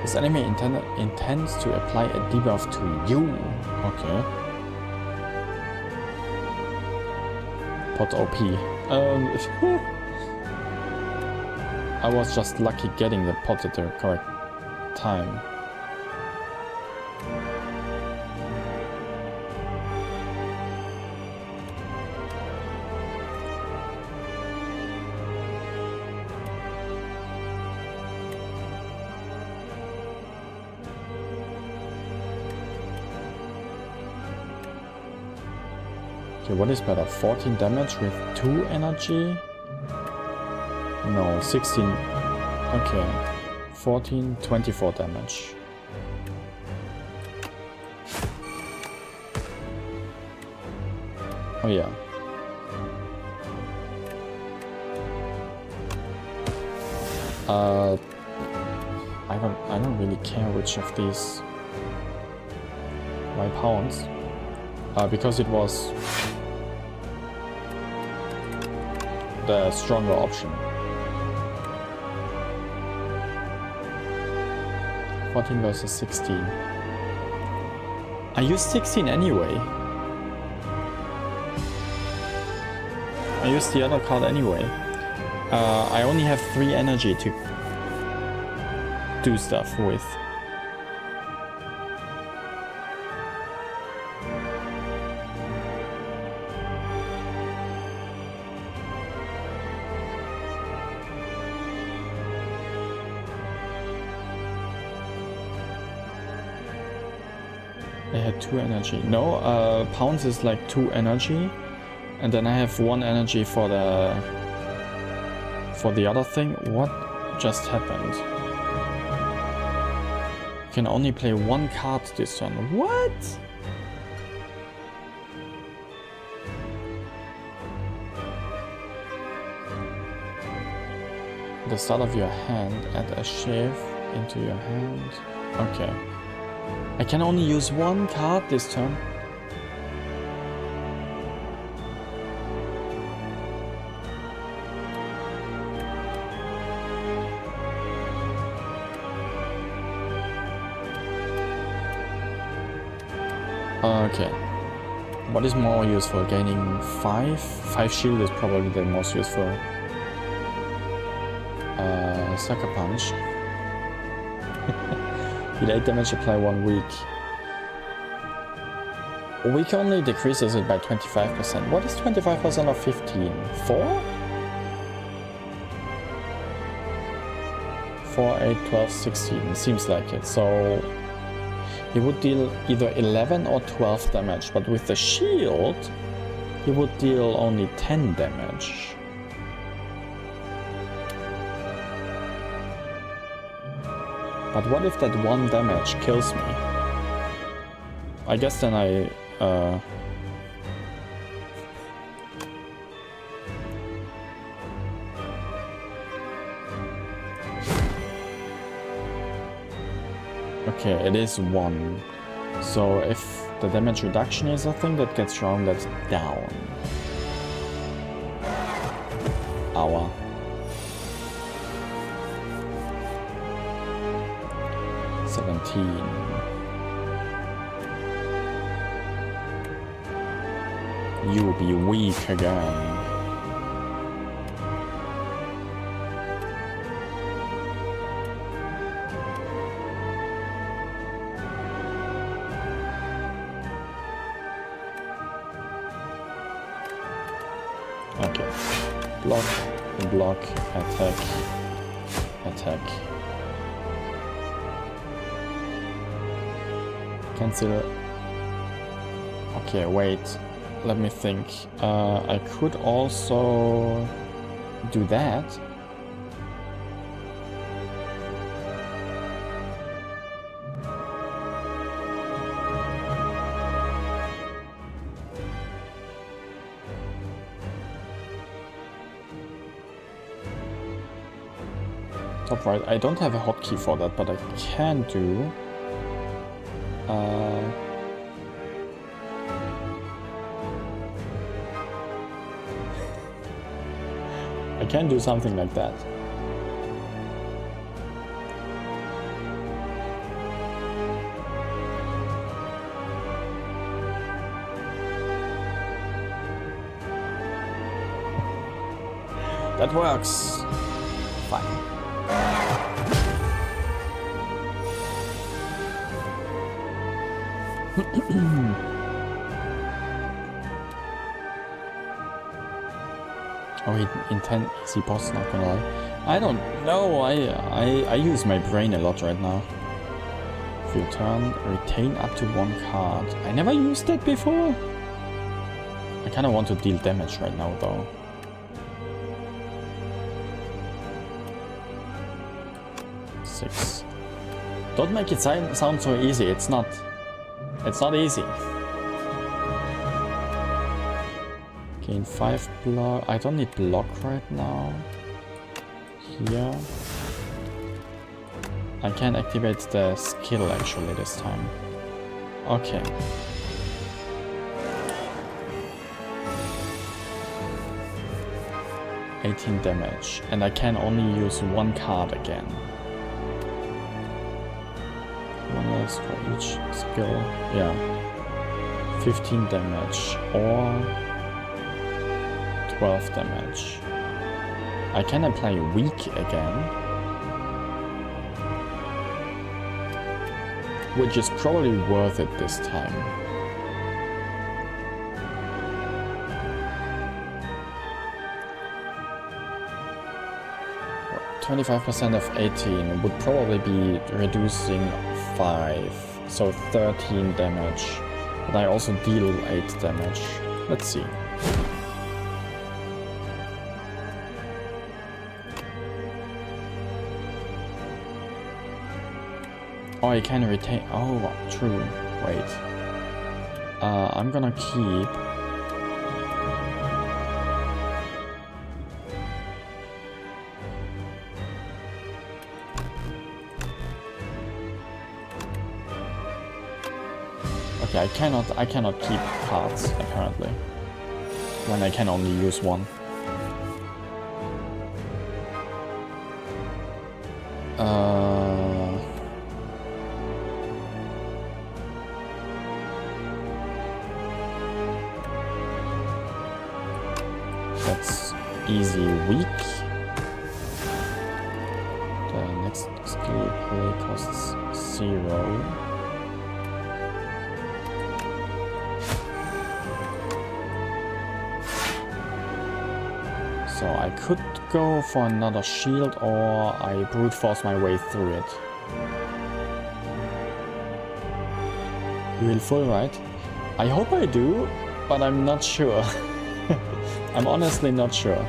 This enemy intends to apply a debuff to you. Okay. Pot OP. I was just lucky getting the pot at the correct time. Okay, what is better? 14 damage with 2 energy? No, 16. Okay. 14, 24 damage. Oh yeah. I don't really care which of these my pounds. Because it was the stronger option. 14 versus 16. I used 16 anyway. I used the other card anyway. I only have 3 energy to do stuff with. I had 2 energy. No, pounds is like 2 energy, and then I have 1 energy for the other thing. What just happened? You can only play 1 card this turn. What? At the start of your hand, add a sheaf into your hand. Okay. I can only use 1 card this turn. Okay. What is more useful? Gaining 5? 5 shield is probably the most useful. Sucker Punch. Deal 8 damage, apply 1 week. Weak only decreases it by 25%. What is 25% of 15? 4? 4, 8, 12, 16. Seems like it. So he would deal either 11 or 12 damage, but with the shield, he would deal only 10 damage. But what if that 1 damage kills me? I guess then I... Okay, it is 1. So if the damage reduction is a thing that gets rounded down. Hour. You'll be weak again. Okay. Block, block, attack, attack. Cancel. Okay, wait. Let me think. I could also do that. Top right. I don't have a hotkey for that, but I can do. I can do something like that. That works. Fine. Oh, he intent easy boss, not gonna lie. I don't know, I use my brain a lot right now. If you turn, retain up to 1 card. I never used that before. I kinda want to deal damage right now though. Six. Don't make it sound so easy, it's not. It's not easy. Gain 5 block. I don't need block right now. Here. I can activate the skill actually this time. Okay. $18 damage. And I can only use 1 card again. 1 less for each skill. Yeah. 15 damage. Or 12 damage. I can apply weak again, which is probably worth it this time. Well, 25% of 18 would probably be reducing 5, so 13 damage. But I also deal 8 damage. Let's see. Oh, I can retain. Oh, true. Wait. I'm gonna keep. Okay, I cannot keep cards apparently. When I can only use 1. That's easy weak. The next skill play costs 0. So I could go for another shield, or I brute force my way through it. You will full, right? I hope I do, but I'm not sure. I'm honestly not sure.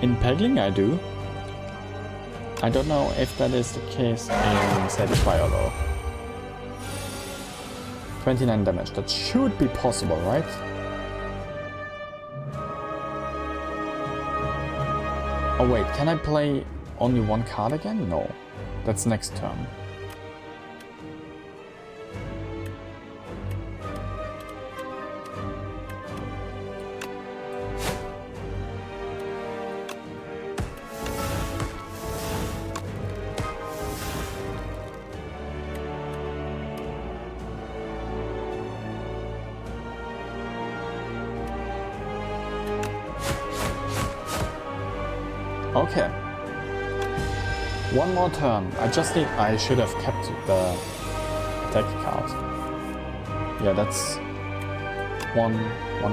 In Pegling I do. I don't know if that is the case in Satisfyer though. 29 damage, that should be possible, right? Oh wait, can I play only one card again? No, that's next turn. Okay. One more turn. I should have kept the attack card. Yeah, that's one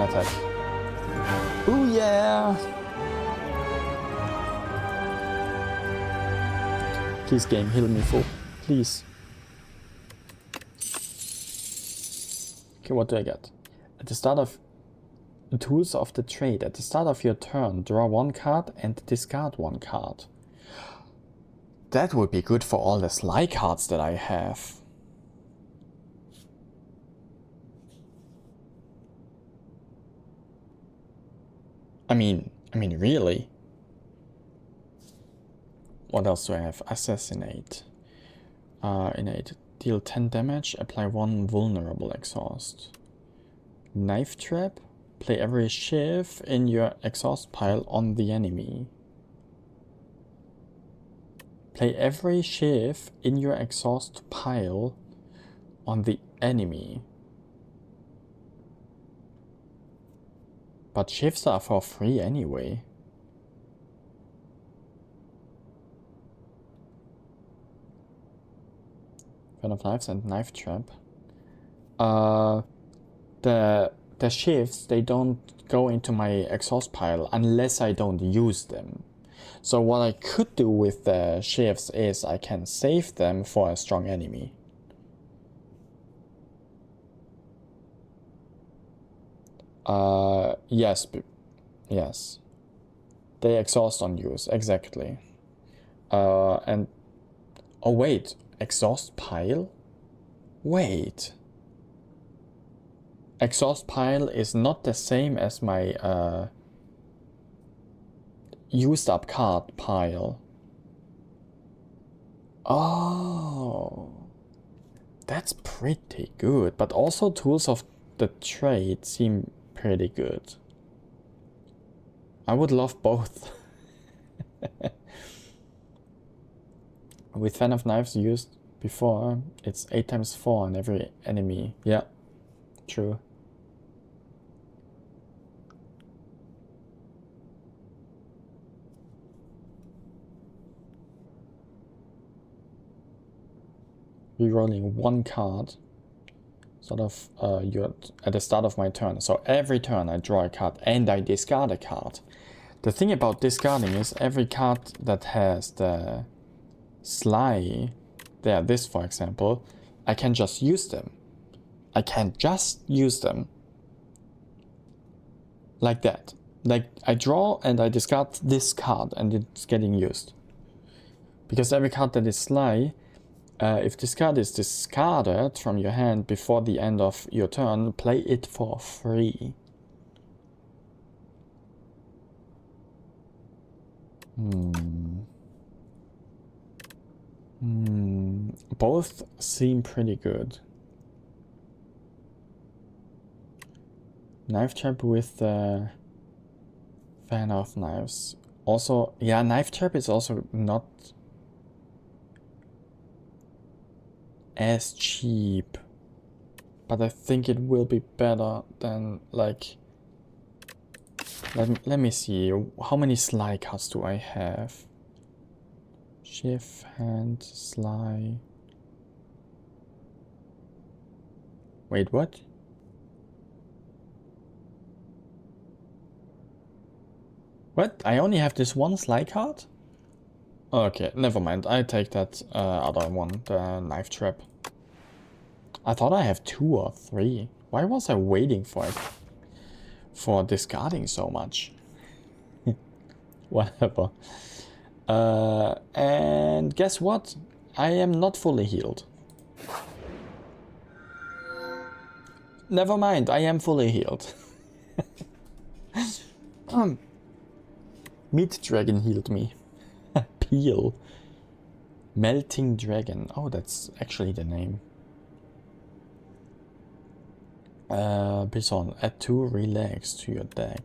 attack. Ooh yeah! Please game, heal me full. Please. Okay, what do I get? At the start of the tools of the trade. At the start of your turn, draw one card and discard one card. That would be good for all the Sly cards that I have. I mean, really? What else do I have? Assassinate. Innate. Deal 10 damage, apply 1 vulnerable exhaust. Knife trap. Play every shiv in your exhaust pile on the enemy. Play every shiv in your exhaust pile on the enemy. But shifts are for free anyway. Fan of Knives and Knife Trap. The shifts, they don't go into my exhaust pile unless I don't use them. So what I could do with the shifts is I can save them for a strong enemy. Yes. Yes. They exhaust on use, exactly. And... Oh wait, exhaust pile? Wait. Exhaust pile is not the same as my used up card pile. Oh, that's pretty good. But also tools of the trade seem pretty good. I would love both. With Fan of Knives used before, it's 8 times 4 on every enemy. Yeah, true. Rerolling one card, sort of at the start of my turn. So every turn I draw a card and I discard a card. The thing about discarding is every card that has the Sly, there, this for example, I can just use them. I can just use them. Like that. Like I draw and I discard this card and it's getting used. Because every card that is Sly, if this card is discarded from your hand before the end of your turn, play it for free. Both seem pretty good. Knife trap with the Fan of Knives. Also, yeah, Knife trap is also not as cheap, but I think it will be better than like Let me see. How many sly cards do I have? Shift, hand, sly. Wait, what? What? I only have this one sly card? Okay, never mind. I take that other one, the knife trap. I thought I have 2 or 3. Why was I waiting for it? For discarding so much? Whatever. And guess what? I am not fully healed. Never mind, I am fully healed. Meat Dragon healed me. Peel. Melting Dragon. Oh, that's actually the name. Bison, add 2 relax to your deck.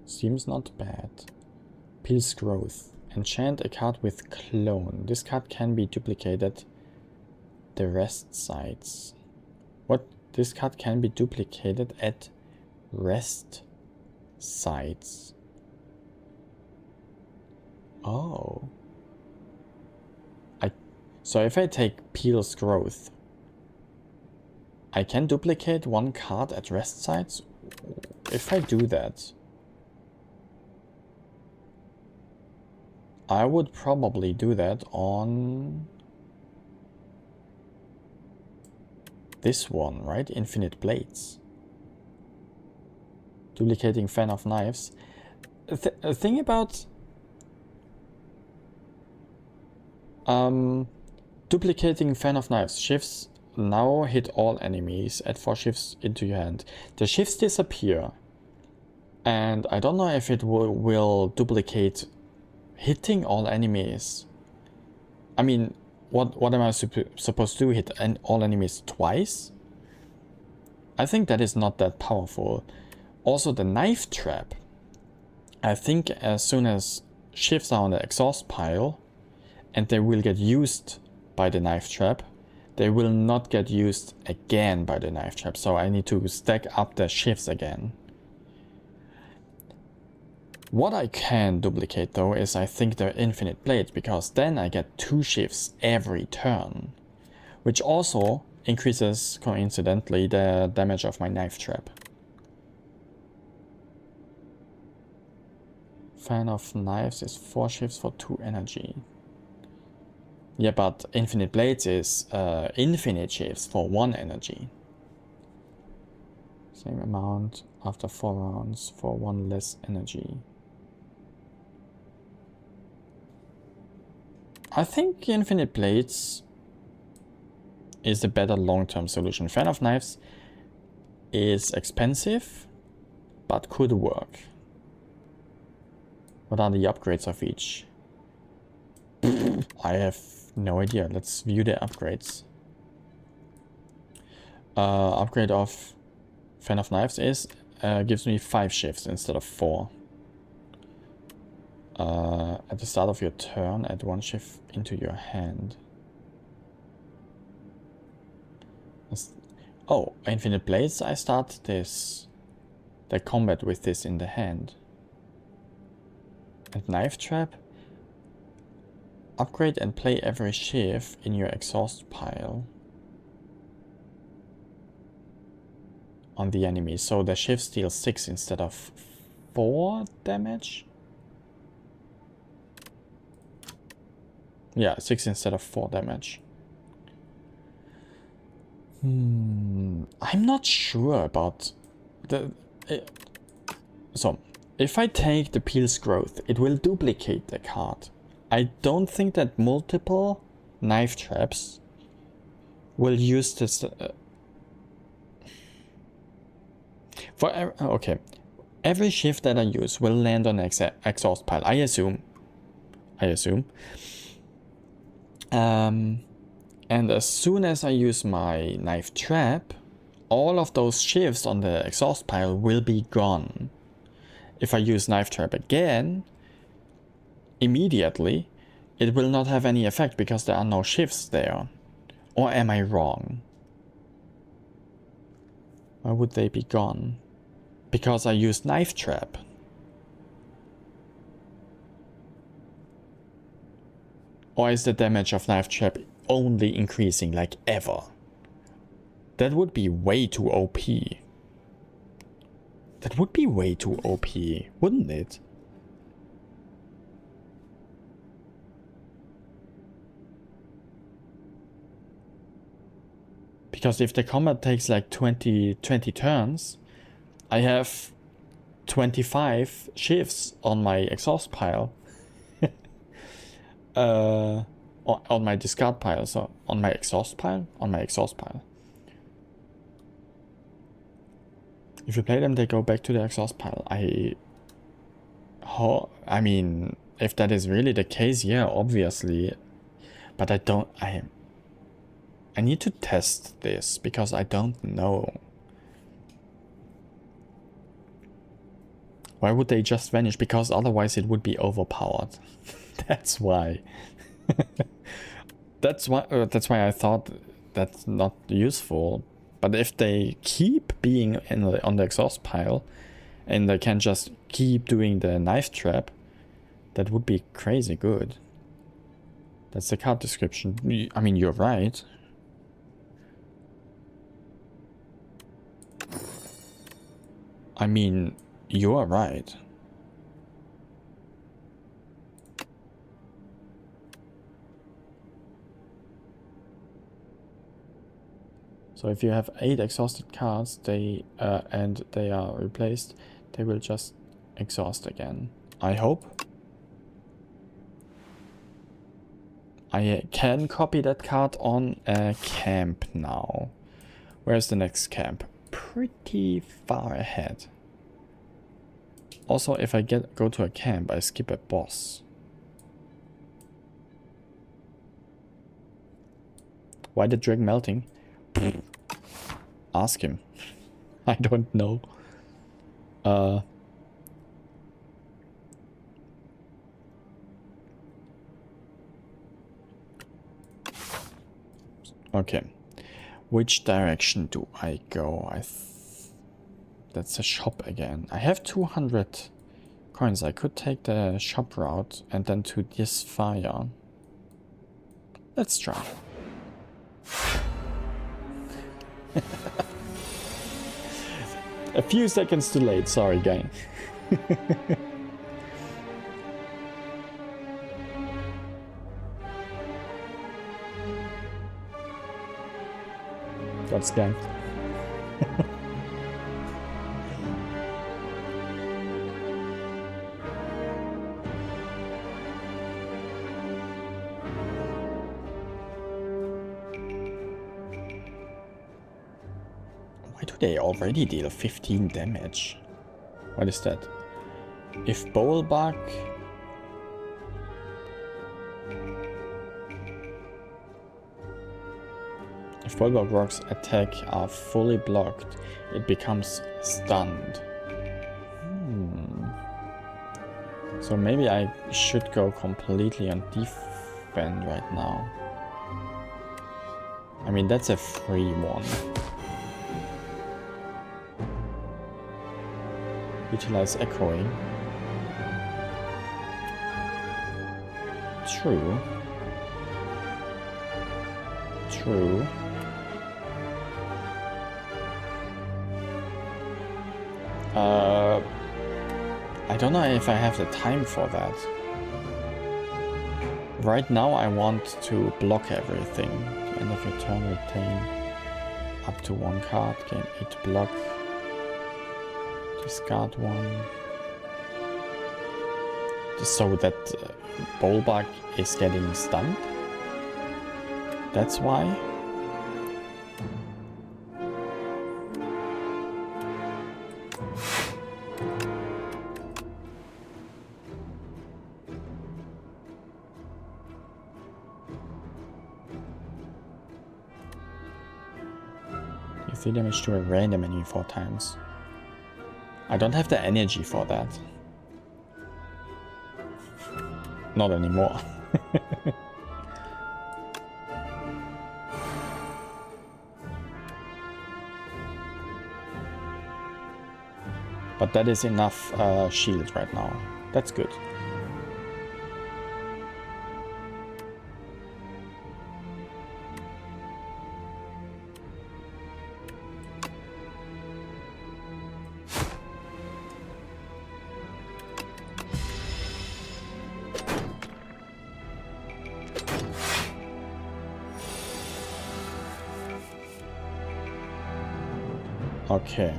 Seems not bad. Peel's Growth. Enchant a card with Clone. This card can be duplicated the rest sides. What? This card can be duplicated at rest sides. Oh. So if I take Peel's Growth, I can duplicate 1 card at rest sides? If I do that, I would probably do that on this one, right? Infinite Blades. Duplicating Fan of Knives. The thing about duplicating Fan of Knives. Shifts now hit all enemies. Add 4 shifts into your hand. The shifts disappear. And I don't know if it will duplicate hitting all enemies. I mean, what am I supposed to do? Hit all enemies twice? I think that is not that powerful. Also, the knife trap. I think as soon as shifts are on the exhaust pile and they will get used by the knife trap, they will not get used again by the knife trap. So I need to stack up the shifts again. What I can duplicate though is I think the Infinite Blades, because then I get 2 shifts every turn, which also increases coincidentally the damage of my knife trap. Fan of Knives is 4 shifts for 2 energy. Yeah, but Infinite Blades is infinite shifts for 1 energy. Same amount after 4 rounds for 1 less energy. I think Infinite Blades is the better long-term solution. Fan of Knives is expensive, but could work. What are the upgrades of each? I have no idea. Let's view the upgrades. Upgrade of Fan of Knives is gives me 5 shifts instead of 4. At the start of your turn, add 1 shift into your hand. Oh, Infinite Blades, I start the combat with this in the hand. And Knife Trap, upgrade and play every shift in your exhaust pile on the enemy. So the shift deals 6 instead of 4 damage. Yeah, 6 instead of 4 damage. I'm not sure about the... so, if I take the Peel's Growth, it will duplicate the card. I don't think that multiple knife traps will use this... okay, every shift that I use will land on the exhaust pile, I assume. And as soon as I use my knife trap, all of those shifts on the exhaust pile will be gone. If I use knife trap again, immediately it will not have any effect because there are no shifts there. Or am I wrong? Why would they be gone? Because I used Knife Trap. Or is the damage of Knife Trap only increasing like ever? That would be way too OP. That would be way too OP, wouldn't it? Because if the combat takes like 20 turns, I have 25 shifts on my exhaust pile. On my discard pile, so on my exhaust pile? On my exhaust pile. If you play them, they go back to the exhaust pile. I mean, if that is really the case, yeah, obviously. But I need to test this because I don't know. Why would they just vanish? Because otherwise it would be overpowered. That's why. That's why I thought that's not useful. But if they keep being on the exhaust pile and they can just keep doing the Knife Trap, that would be crazy good. That's the card description. I mean, you're right. I mean, you are right. So if you have 8 exhausted cards, and they are replaced, they will just exhaust again. I hope. I can copy that card on a camp now. Where's the next camp? Pretty far ahead. Also, if I go to a camp, I skip a boss. Why the drag melting? Ask him. I don't know. Okay. Which direction do I go? That's a shop again. I have 200 coins. I could take the shop route and then to this fire. Let's try. A few seconds too late, sorry gang. Got scammed. Why do they already deal 15 damage? What is that? If Bowlbug... If Bowlbug Rock's attack are fully blocked, it becomes stunned. So maybe I should go completely on defend right now. I mean, that's a free one. Utilize echoing. True. True. I don't know if I have the time for that. Right now I want to block everything. The end of your turn, retain up to 1 card, gain 8 block. Discard 1. So that Bowlbug is getting stunned? That's why? You 3 damage to a random enemy 4 times. I don't have the energy for that. Not anymore. But that is enough shield right now. That's good. Okay.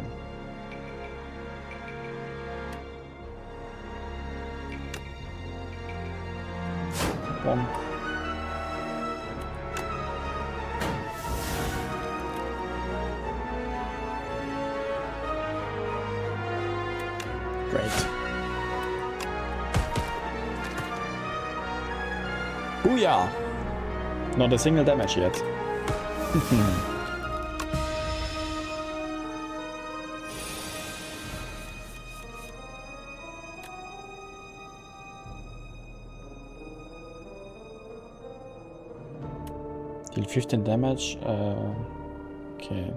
Bonk. Great. Booyah! Not a single damage yet. Deal 15 damage. Okay.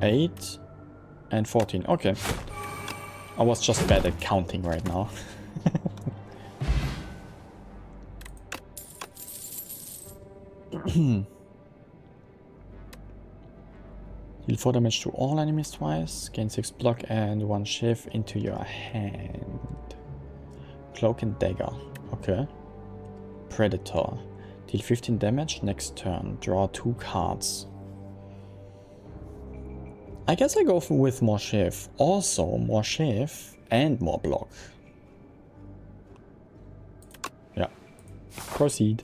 Eight and 14. Okay. I was just bad at counting right now. Deal 4 damage to all enemies twice. Gain 6 block and 1 shiv into your hand. Cloak and dagger. Okay. Predator. Deal 15 damage next turn. Draw 2 cards. I guess I go with more shiv. Also more shiv and more block. Yeah. Proceed.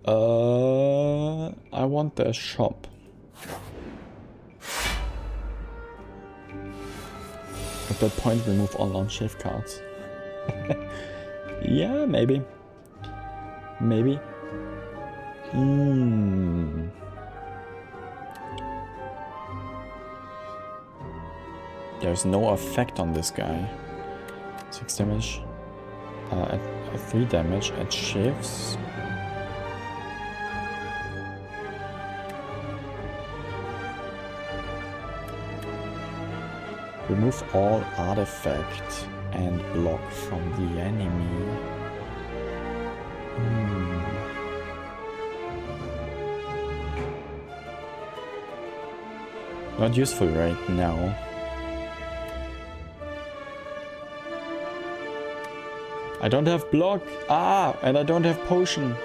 I want the shop. At that point, remove all non-shift cards. Yeah, maybe. Maybe. There's no effect on this guy. 6 damage. At 3 damage at shifts. Remove all artifact and block from the enemy. Not useful right now. I don't have block. And I don't have potion.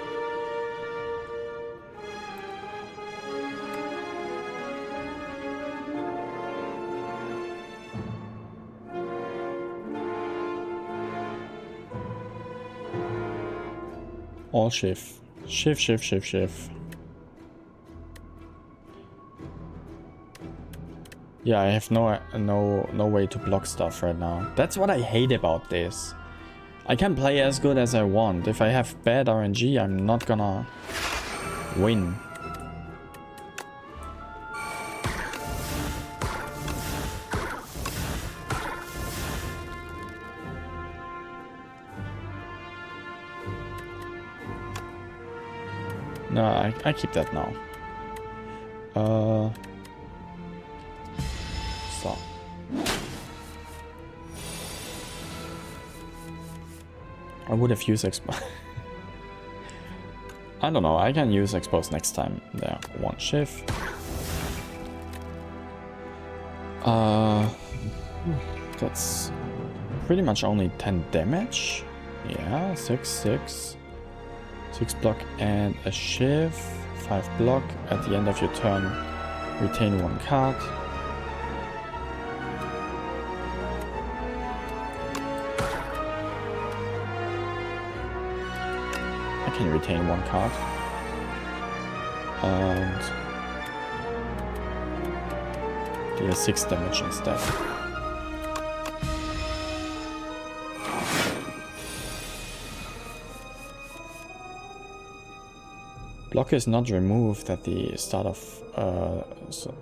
All shift. Shift. Yeah, I have no way to block stuff right now. That's what I hate about this. I can play as good as I want. If I have bad RNG, I'm not gonna win. No, I keep that now. So. I would have used Expose. I don't know, I can use Expose next time. There, 1 shift. That's pretty much only 10 damage. Yeah, 6 block and a shiv. 5 block. At the end of your turn, retain 1 card. I can retain 1 card. And deal 6 damage instead. Block is not removed at the start of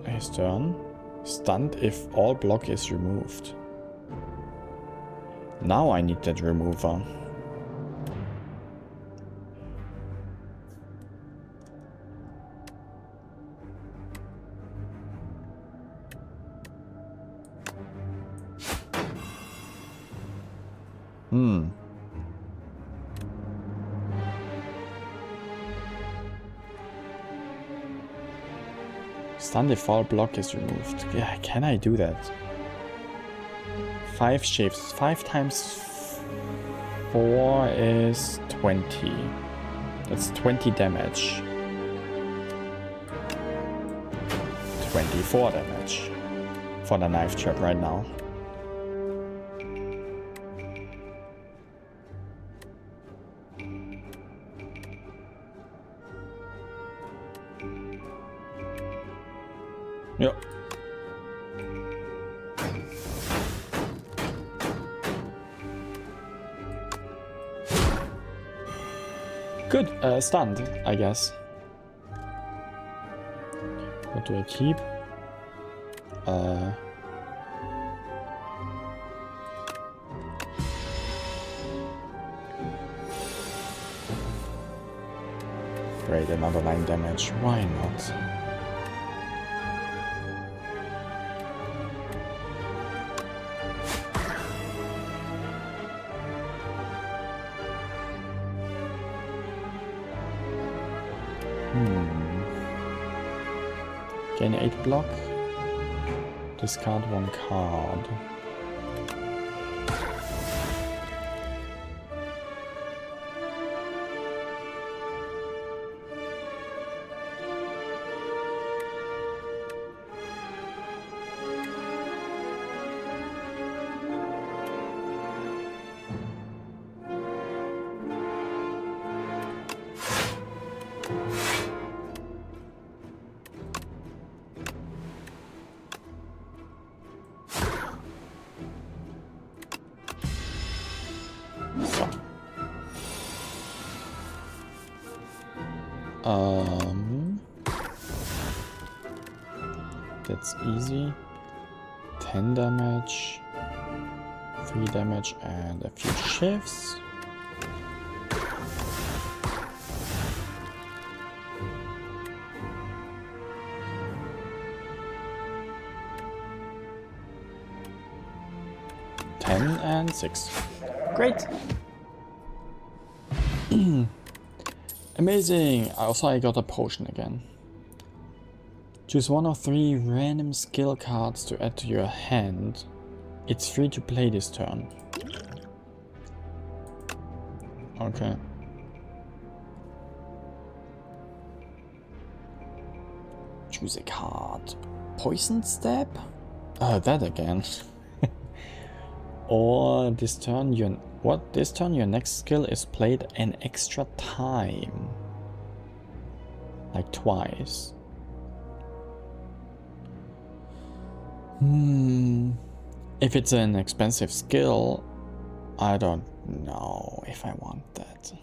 his turn. Stunned if all block is removed. Now I need that remover. Stun if all block is removed. Yeah, can I do that? 5 shifts. 5 times 4 is 20. That's 20 damage. 24 damage for the knife trap right now. Yep. Good, stunned, I guess. What do I keep? Great, another 9 damage. Why not? Gain 8 block. Discard 1 card. That's easy. 10 damage, 3 damage, and a few shifts. And 6. Great. Amazing. Also, I got a potion again. Choose one of 3 random skill cards to add to your hand. It's free to play this turn. Okay. Choose a card. Poison Stab? That again. Or this turn your next skill is played an extra time. Like twice. If it's an expensive skill, I don't know if I want that.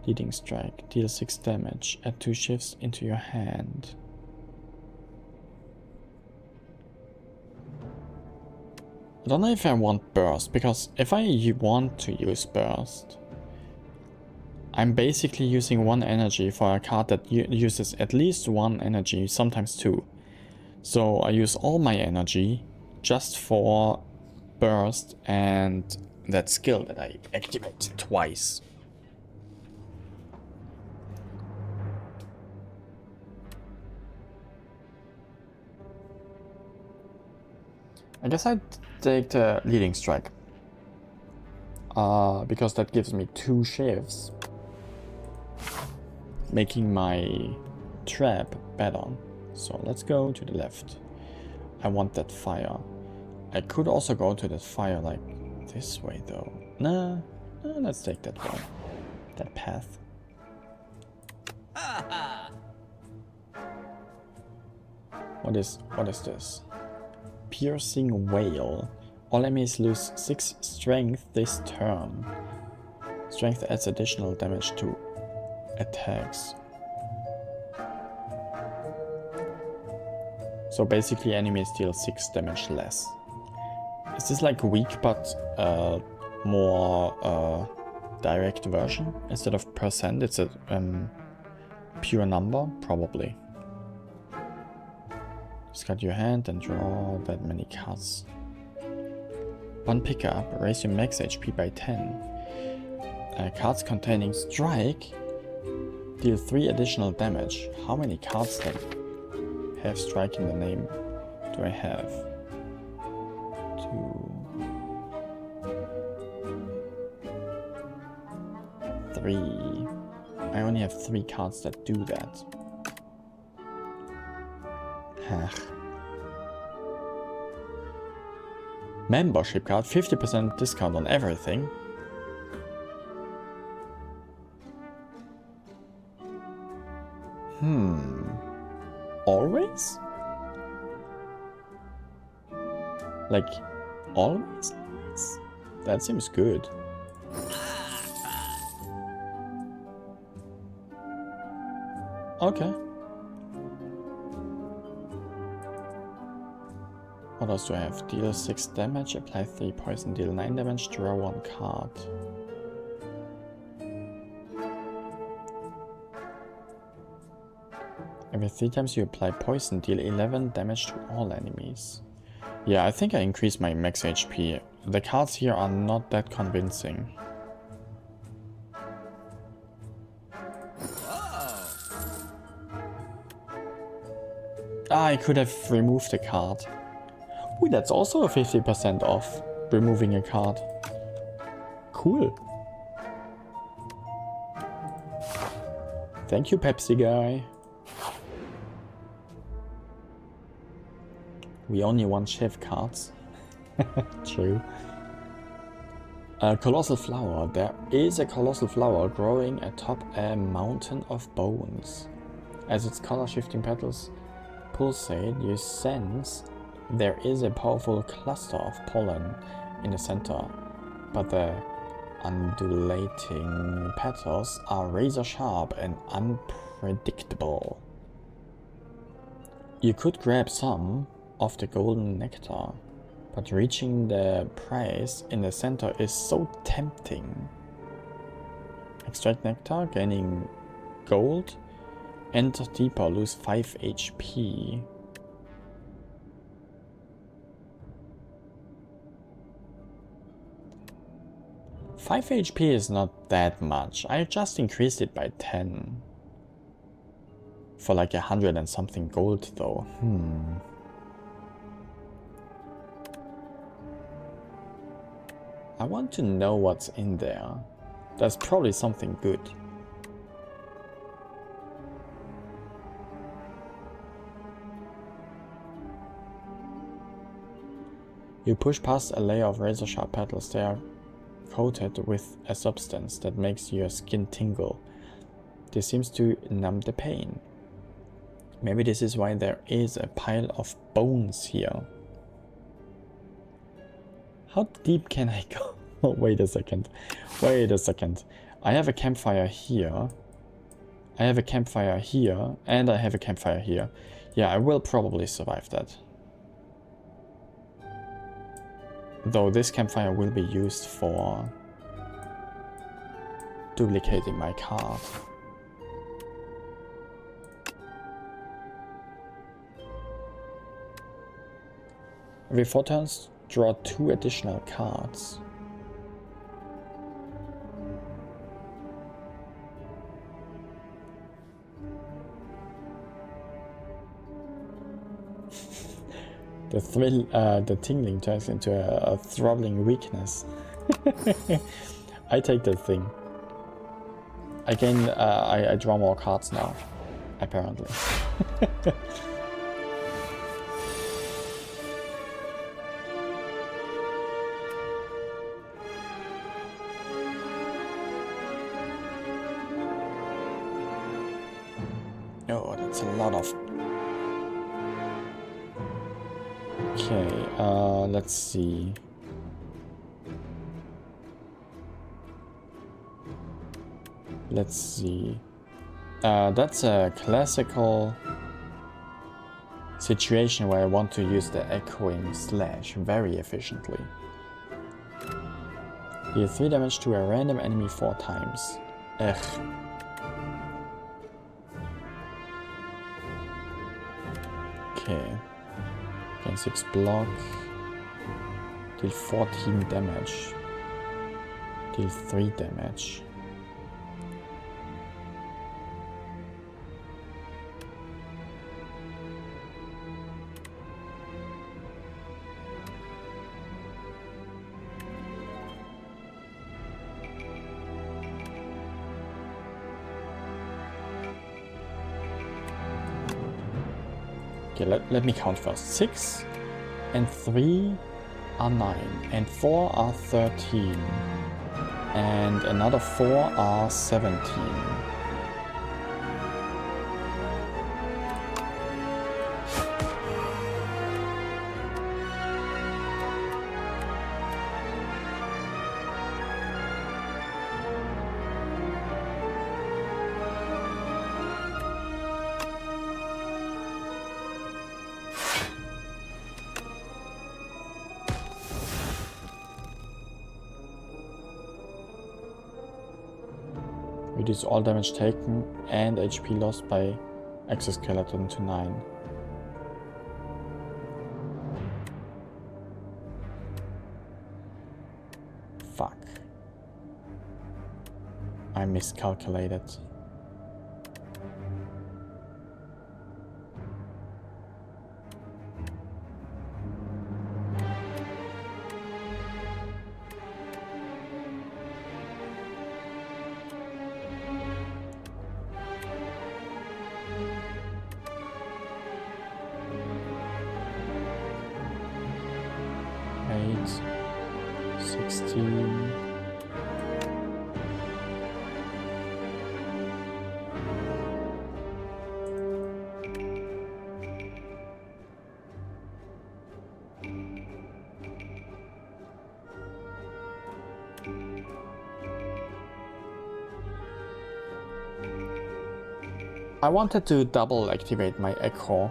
Leading Strike, deal 6 damage, add 2 shifts into your hand. I don't know if I want Burst, because if I want to use Burst, I'm basically using 1 energy for a card that uses at least 1 energy, sometimes 2. So I use all my energy just for Burst and that skill that I activate twice. I guess I'd take the Leading Strike. Because that gives me 2 shifts. Making my trap better. So let's go to the left. I want that fire. I could also go to that fire like this way though. Nah, let's take that way. That path. What is this? Piercing Wail. All enemies lose 6 strength this turn. Strength adds additional damage to attacks. So basically enemies deal 6 damage less. Is this like weak but more direct version? Instead of percent, it's a pure number? Probably. Discard your hand and draw that many cards. One pickup, raise your max HP by 10. Cards containing strike deal 3 additional damage. How many cards that have strike in the name do I have? 2, 3. I only have 3 cards that do that. Membership card, 50% discount on everything. Always? Like, always? That seems good. Okay. What else do I have? Deal 6 damage, apply 3 poison, deal 9 damage, draw 1 card. Every 3 times you apply poison, deal 11 damage to all enemies. Yeah, I think I increased my max HP. The cards here are not that convincing. I could have removed a card. Ooh, that's also a 50% off, removing a card. Cool. Thank you, Pepsi guy. We only want chef cards. True. A colossal flower. There is a colossal flower growing atop a mountain of bones. As its color-shifting petals pulsate, you sense there is a powerful cluster of pollen in the center, but the undulating petals are razor sharp and unpredictable. You could grab some of the golden nectar, but reaching the prize in the center is so tempting. Extract nectar, gaining gold. Enter deeper, lose 5 HP. Five HP is not that much. I just increased it by 10. For like 100 and something gold though. I want to know what's in there. There's probably something good. You push past a layer of razor sharp petals. They are coated with a substance that makes your skin tingle. This seems to numb the pain. Maybe this is why there is a pile of bones here. How deep can I go? Oh, wait a second. Wait a second. I have a campfire here. I have a campfire here. And I have a campfire here. Yeah, I will probably survive that. Though this campfire will be used for duplicating my card. Every 4 turns, draw 2 additional cards. The tingling turns into a throbbing weakness. I take that thing. Again, I draw more cards now, apparently. Oh, that's a lot of... Okay, let's see. Let's see. That's a classical situation where I want to use the echoing slash very efficiently. Deal 3 damage to a random enemy 4 times. Ugh. Okay. Gain 6 block. Deal 14 damage. Deal 3 damage. Okay, let me count first. 6 and 3 are 9 and 4 are 13 and another 4 are 17. Reduce all damage taken and HP lost by exoskeleton to 9. Fuck. I miscalculated. Eight, 16. I wanted to double activate my echo,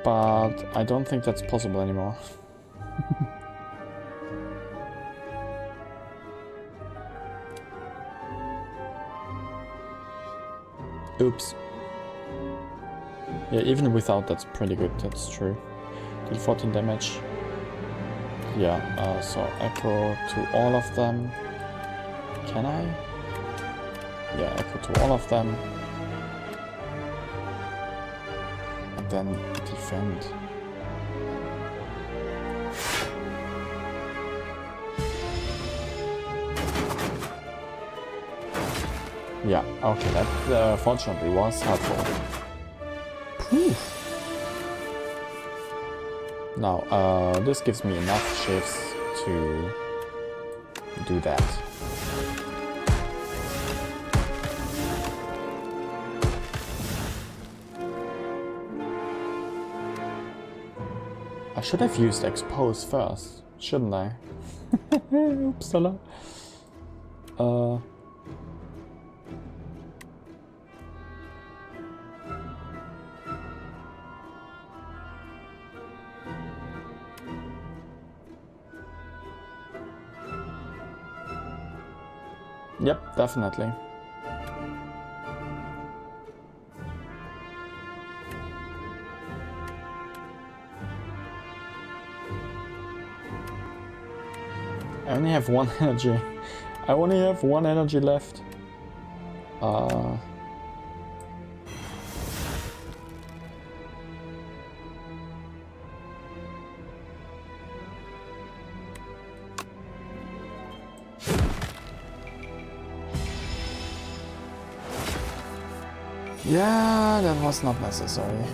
but I don't think that's possible anymore. Oops. Yeah, even without that's pretty good, that's true. Did 14 damage. Yeah, so echo to all of them. Can I? Yeah, echo to all of them. And then defend. Yeah, okay, that fortunately was helpful. Whew. Now, this gives me enough shifts to do that. I should have used expose first, shouldn't I? Oopsala. Yep, definitely. I only have one energy. I only have one energy left. Yeah, that was not necessary.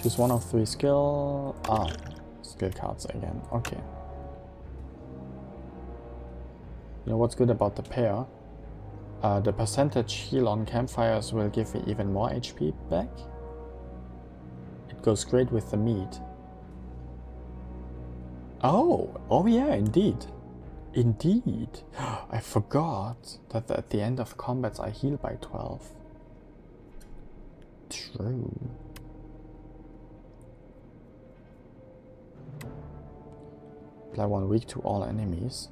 Choose one of 3 skill. Skill cards again. Okay. You know what's good about the pair? The percentage heal on campfires will give me even more HP back. It goes great with the meat. Oh yeah, indeed. Indeed. I forgot that at the end of combats I heal by 12. True. Apply 1 week to all enemies.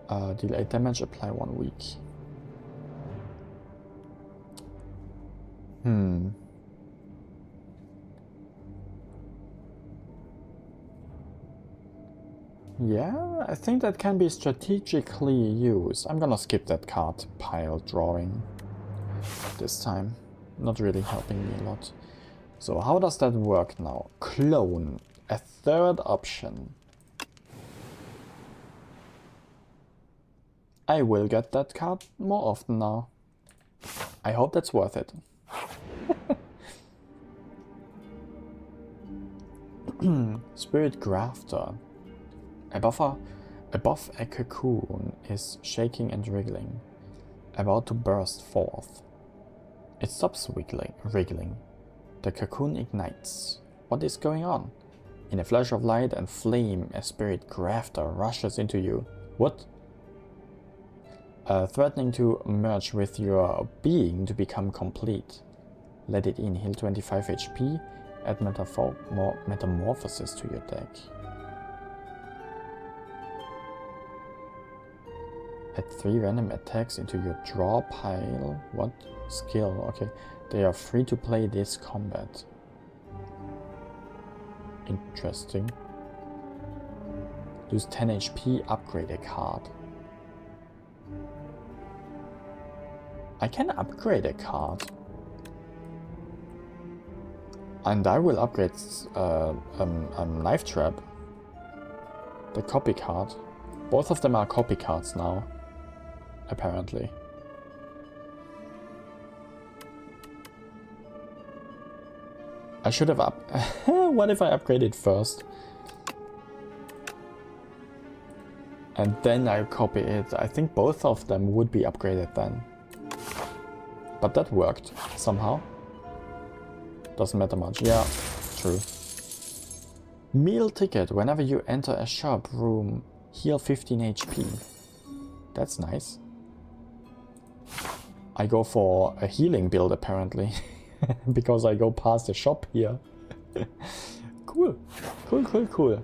Deal 8 damage, apply 1 week. Yeah, I think that can be strategically used. I'm gonna skip that card pile drawing this time. Not really helping me a lot. So how does that work now? Clone. A third option. I will get that card more often now. I hope that's worth it. Spirit Grafter. Above a cocoon is shaking and wriggling, about to burst forth. It stops wriggling. The cocoon ignites. What is going on? In a flash of light and flame, a spirit grafter rushes into you. What? Threatening to merge with your being to become complete. Let it in. Heal 25 HP. Add Metamorphosis to your deck. Add 3 random attacks into your draw pile. What? Skill. Okay. They are free to play this combat. Interesting. Lose 10 HP, upgrade a card. I can upgrade a card. And I will upgrade Knife Trap. The copy card. Both of them are copy cards now. Apparently. I should have what if I upgrade it first? And then I copy it. I think both of them would be upgraded then. But that worked somehow. Doesn't matter much. Yeah, true. Meal ticket. Whenever you enter a shop room, heal 15 HP. That's nice. I go for a healing build apparently. Because I go past the shop here. Cool. Cool.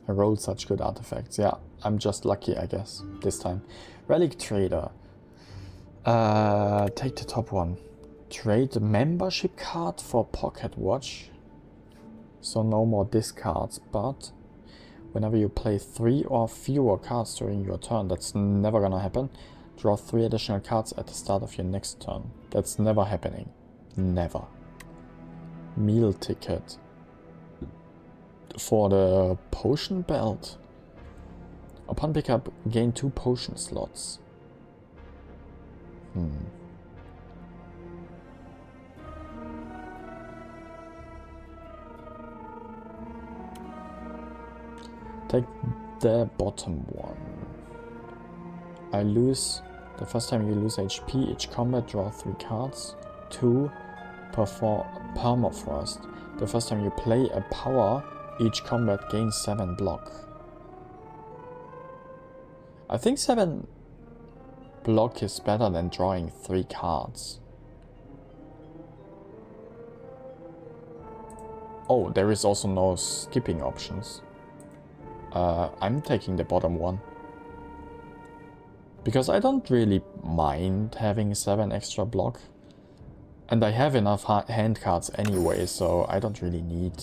I rolled such good artifacts. Yeah, I'm just lucky, I guess, this time. Relic Trader. Take the top one. Trade membership card for pocket watch. So no more discards, but whenever you play 3 or fewer cards during your turn, that's never gonna happen. Draw 3 additional cards at the start of your next turn. That's never happening. Never. Meal ticket. For the potion belt. Upon pickup, gain 2 potion slots. Take the bottom one. I lose. The first time you lose HP, each combat draw 3 cards. 2 perform permafrost. The first time you play a power, each combat gains 7 block. I think 7 block is better than drawing 3 cards. Oh, there is also no skipping options. I'm taking the bottom one. Because I don't really mind having 7 extra block. And I have enough hand cards anyway, so I don't really need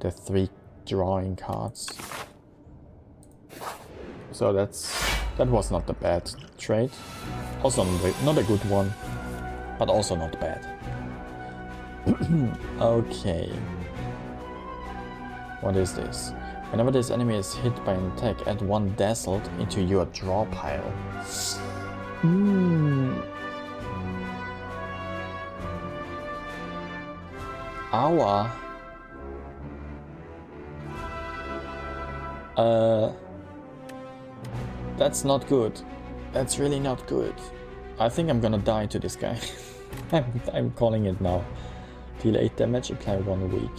the 3 drawing cards. So that was not a bad trade. Also not a good one, but also not bad. Okay. What is this? Whenever this enemy is hit by an attack, add 1 dazzled into your draw pile. Aua. That's not good. That's really not good. I think I'm gonna die to this guy. I'm calling it now. Deal 8 damage, apply 1 week.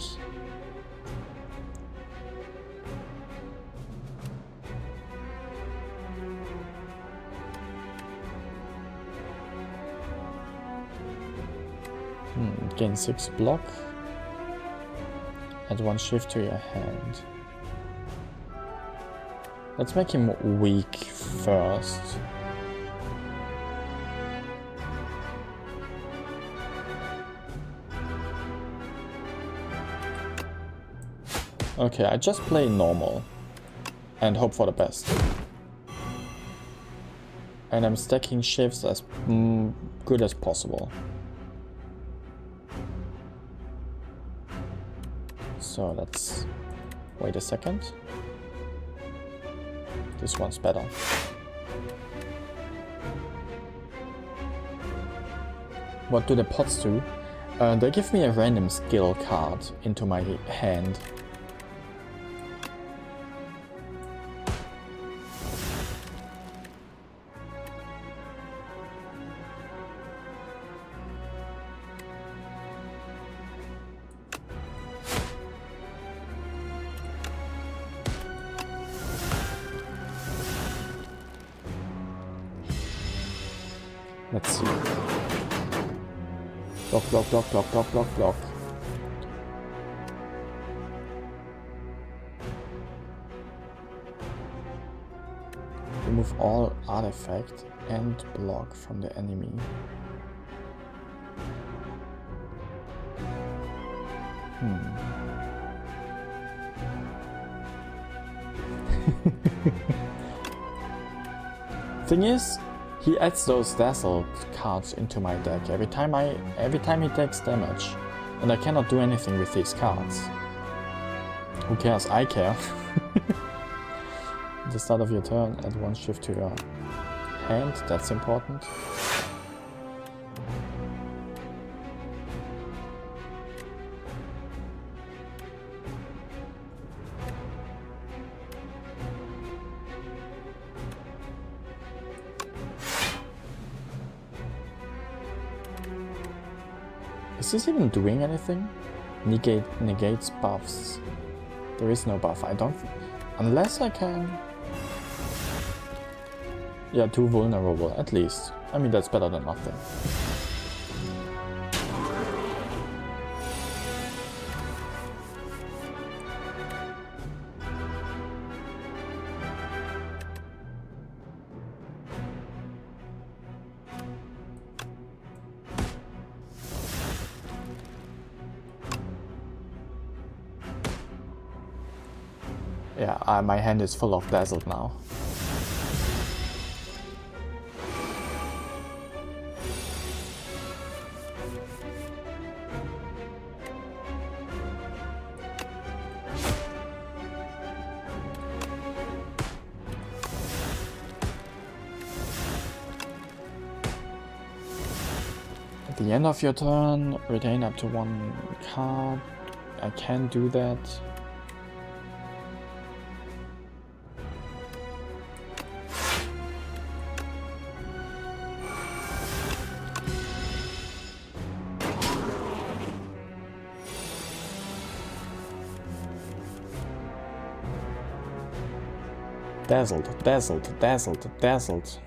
Gain 6 block. Add 1 shift to your hand. Let's make him weak first. Okay, I just play normal and hope for the best. And I'm stacking shifts as good as possible. So let's wait a second. This one's better. What do the pots do? They give me a random skill card into my hand. Let's see. Block, block, block, block, block, block, block. Remove all artifact and block from the enemy. Thing is, he adds those dazzle cards into my deck every time he takes damage, and I cannot do anything with these cards. Who cares? I care. At the start of your turn, add 1 shift to your hand. That's important. Is this even doing anything? Negates buffs. There is no buff. I don't... Unless I can... Yeah, 2 vulnerable, at least. I mean, that's better than nothing. Yeah, my hand is full of dazzled now. At the end of your turn, retain up to 1 card. I can do that. Dazzled, dazzled, dazzled, dazzled.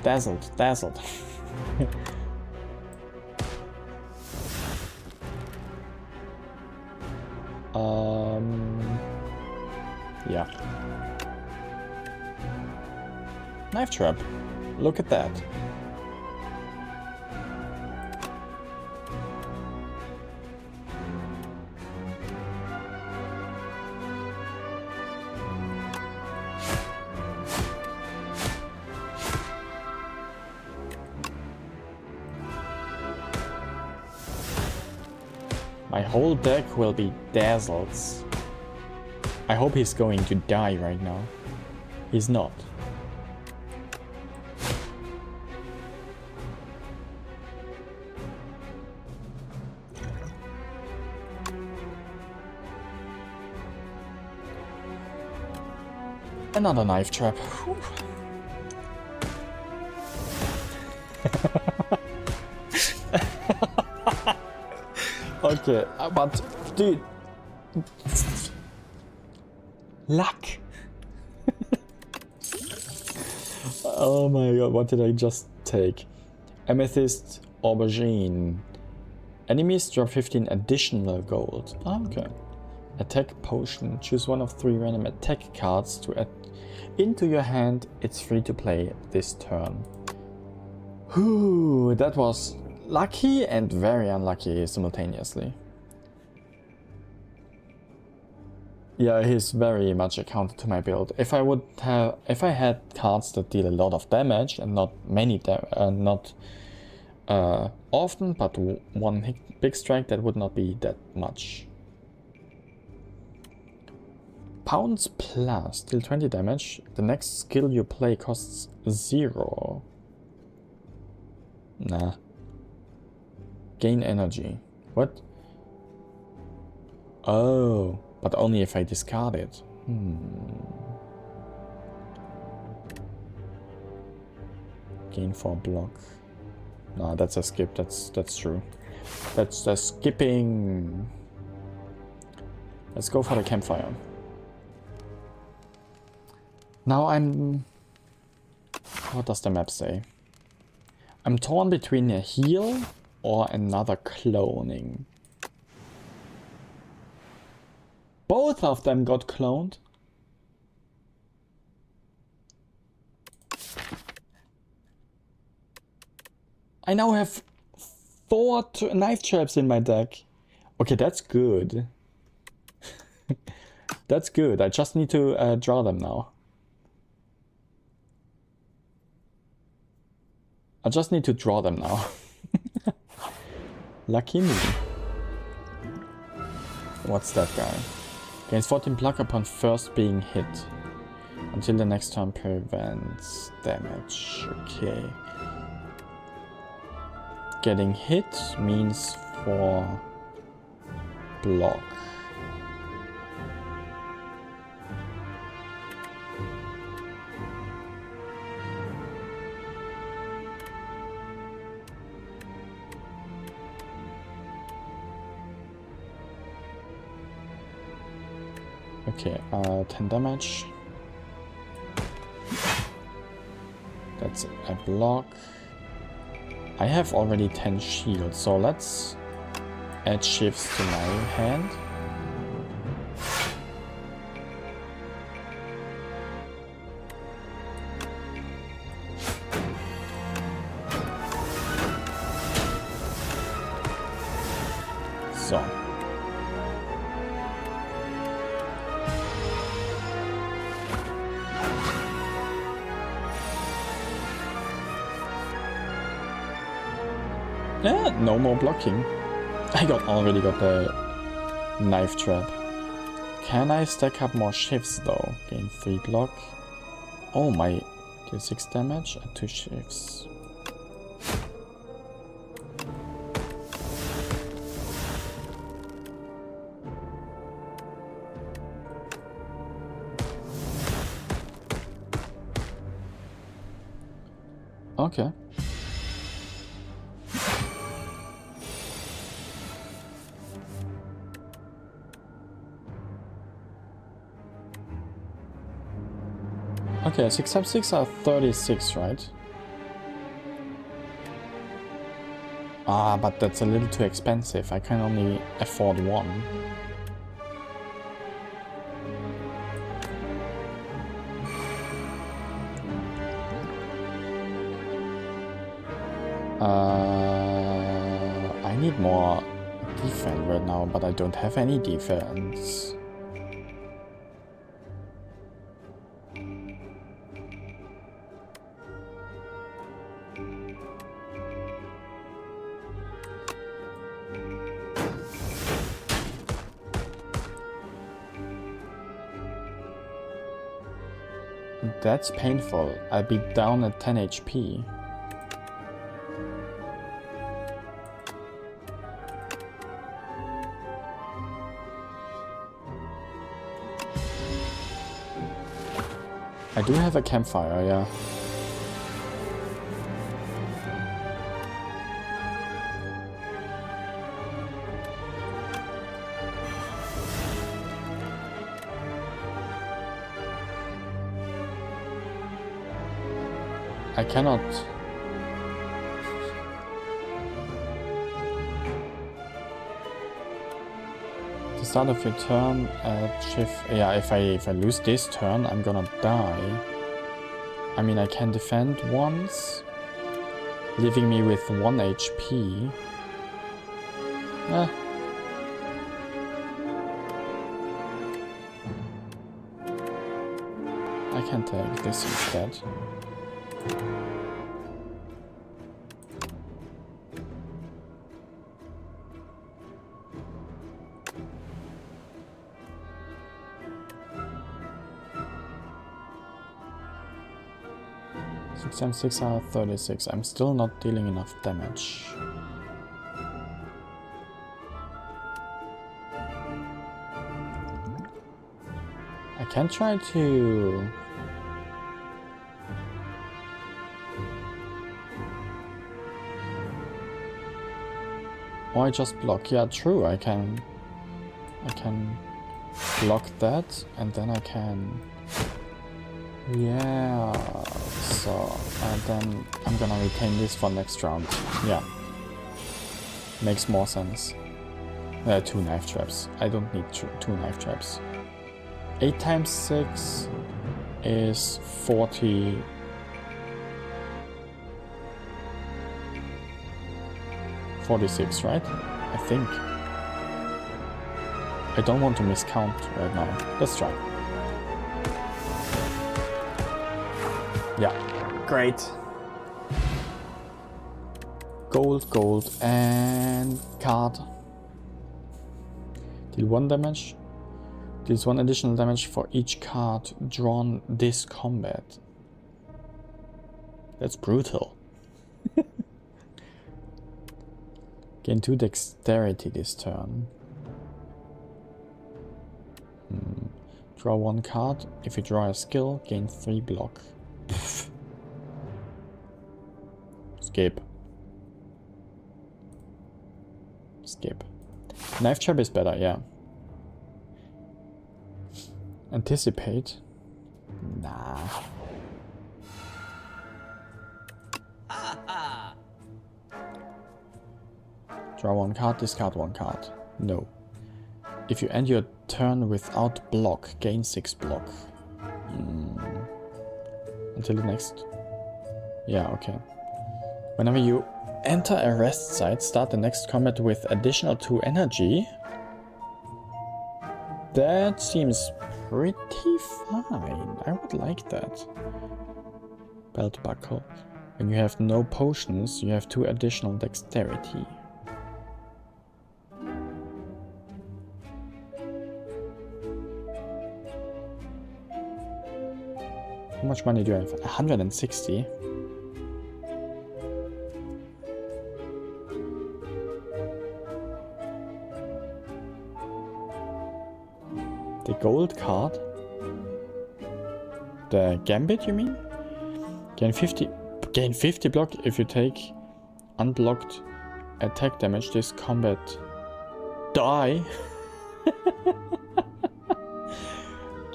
Dazzled, dazzled. Yeah. Knife trap. Look at that. My whole deck will be dazzled. I hope he's going to die right now. He's not. Another knife trap. Okay, but dude, luck. Oh my god, what did I just take? Amethyst aubergine. Enemies drop 15 additional gold. Oh, okay. Attack potion. Choose one of 3 random attack cards to add into your hand. It's free to play this turn. Whew, that was lucky and very unlucky simultaneously. Yeah, he's very much a counter to my build. If I had cards that deal a lot of damage and not many, often, but one big strike, that would not be that much. Pounds plus, deal 20 damage. The next skill you play costs 0. Nah. Gain energy. What? Oh, but only if I discard it. Gain 4 block. No, that's a skip. That's true. That's the skipping. Let's go for the campfire. Now I'm... What does the map say? I'm torn between a heal or another cloning. Both of them got cloned. I now have 4 knife traps in my deck. Okay, that's good. That's good. I just need to draw them now. I just need to draw them now. Lucky me. What's that guy? Gains 14 pluck upon first being hit. Until the next turn prevents damage. Okay. Getting hit means 4 block. Okay, 10 damage. That's a block. I have already 10 shields, so let's add shifts to my hand. So. Yeah, no more blocking. I already got the knife trap. Can I stack up more shifts though? Gain 3 block. Oh my, deal 6 damage and 2 shifts. Okay. Okay, 6 times 6 are 36, right? Ah, but that's a little too expensive. I can only afford 1. I need more defense right now, but I don't have any defense. That's painful. I'll be down at 10 HP. I do have a campfire, yeah. I cannot... The start of your turn at shift... Yeah, if I lose this turn, I'm gonna die. I mean, I can defend once, leaving me with 1 HP. I can take this instead. I'm 6 out of 36. I'm still not dealing enough damage. I can try to... Or I just block. Yeah, true. I can block that, and then I can... Yeah, so, and then I'm gonna retain this for next round. Yeah. Makes more sense. 2 knife traps. I don't need 2 knife traps. 8 times 6 is 40. 46, right? I think. I don't want to miscount right now. Let's try. Yeah, great. Gold, gold, and card. Deal 1 damage. Deals 1 additional damage for each card drawn this combat. That's brutal. Gain 2 dexterity this turn. Draw 1 card. If you draw a skill, gain 3 block. Skip. Skip. Knife trap is better, yeah. Anticipate. Nah. Draw 1 card, discard 1 card. No. If you end your turn without block, gain 6 block. Until the next. Yeah, okay. Whenever you enter a rest site, start the next combat with additional 2 energy. That seems pretty fine. I would like that. Belt buckle. When you have no potions, you have 2 additional dexterity. How much money do I have? 160. The gold card? The gambit, you mean? Gain 50 block if you take unblocked attack damage this combat. Die?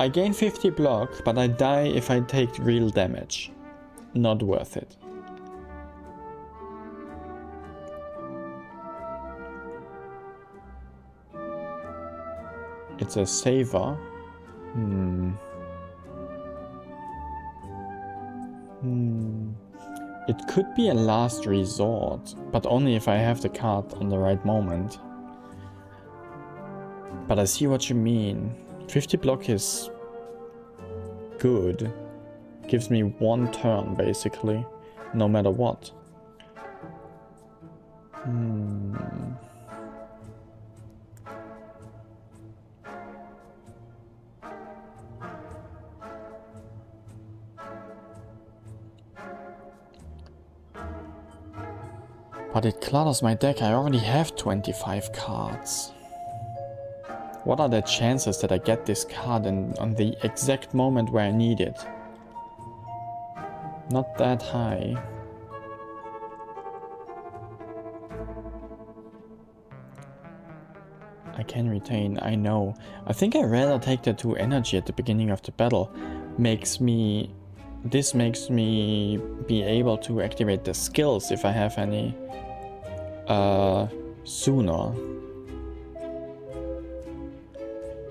I gain 50 block, but I die if I take real damage. Not worth it. It's a saver. It could be a last resort, but only if I have the card on the right moment. But I see what you mean. 50 block is good. Gives me 1 turn, basically, no matter what. But it clutters my deck. I already have 25 cards. What are the chances that I get this card on the exact moment where I need it? Not that high. I can retain, I know. I think I'd rather take the 2 energy at the beginning of the battle. Makes me this makes me be able to activate the skills if I have any sooner.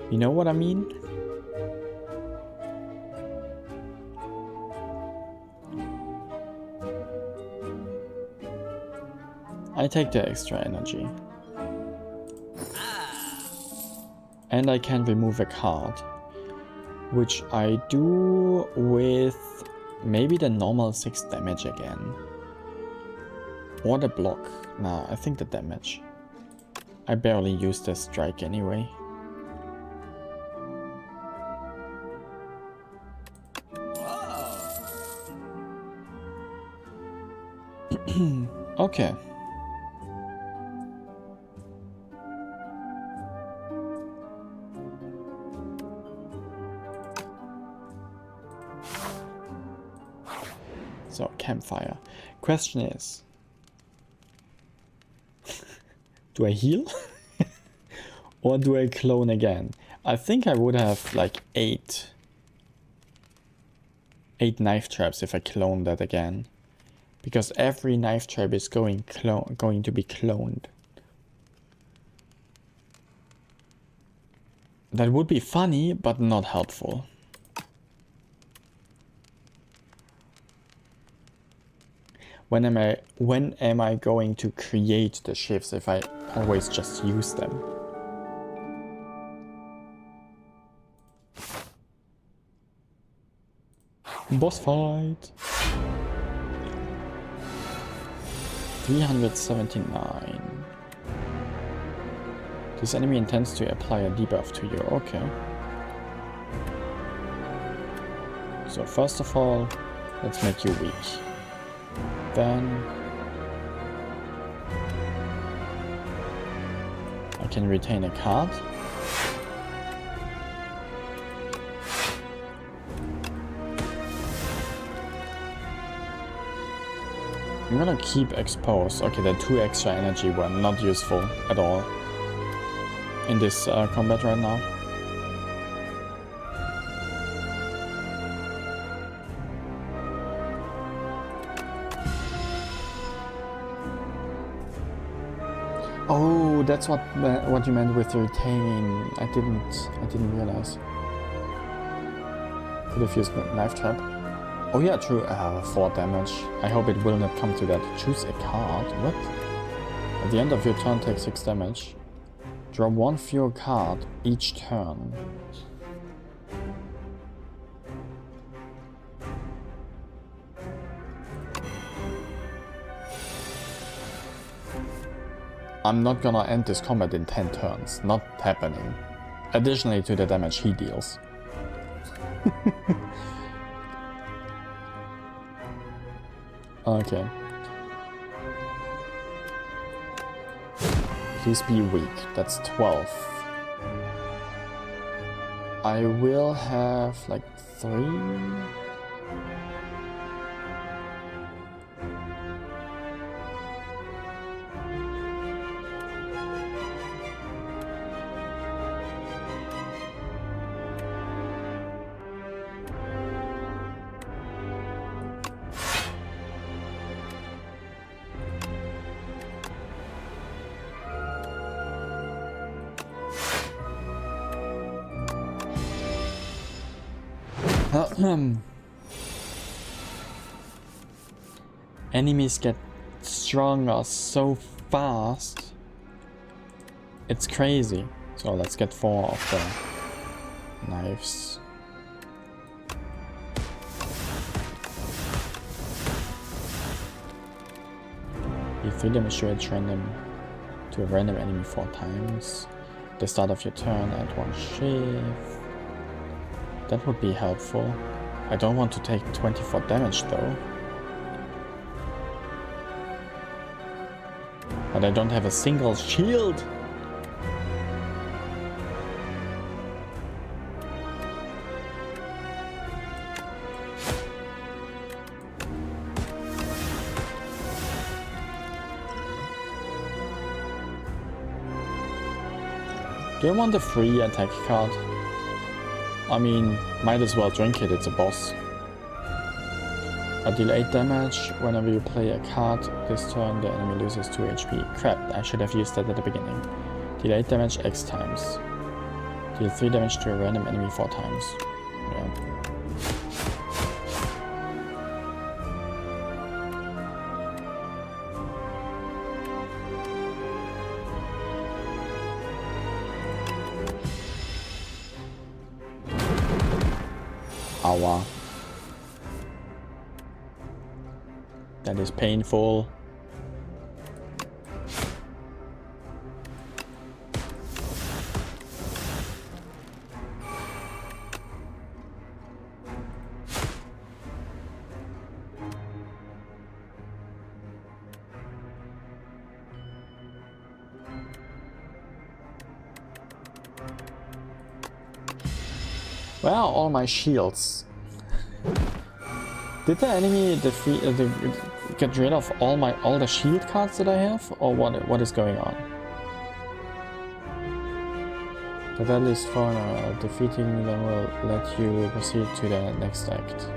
You know what I mean? I take the extra energy. And I can remove a card, which I do with maybe the normal 6 damage again. Or the block. Nah, I think the damage. I barely use the strike anyway. Okay. So, campfire. Question is, do I heal? Or do I clone again? I think I would have like 8 knife traps if I clone that again. Because every knife trap is going to be cloned. That would be funny, but not helpful. When am I going to create the shifts if I always just use them? Boss fight. 379. This enemy intends to apply a debuff to you. Okay. So first of all, let's make you weak. Then I can retain a card. I'm gonna keep exposed. Okay, the 2 extra energy were not useful at all in this combat right now. Oh, that's what you meant with retain. I didn't realize. Could have used knife trap. Oh yeah, true. 4 damage. I hope it will not come to that. Choose a card. What? At the end of your turn, take 6 damage. Draw 1 fewer card each turn. I'm not gonna end this combat in 10 turns. Not happening. Additionally to the damage he deals. Okay. Please be weak. That's 12. I will have like 3. Enemies get stronger so fast. It's crazy. So let's get 4 of the knives. You 3 damage to each random to a random enemy 4 times. At the start of your turn, add 1 shift. That would be helpful. I don't want to take 24 damage though. But I don't have a single shield. Do you want a free attack card? I mean, might as well drink it, it's a boss. A delayed damage. Whenever you play a card this turn, the enemy loses 2 HP. Crap, I should have used that at the beginning. Delayed damage X times. Deal 3 damage to a random enemy 4 times. Yeah. Aua. That is painful. Where are all my shields? Did the enemy defeat, get rid of all the shield cards that I have, or what is going on? The Deadliest Foreigner, defeating them will let you proceed to the next act.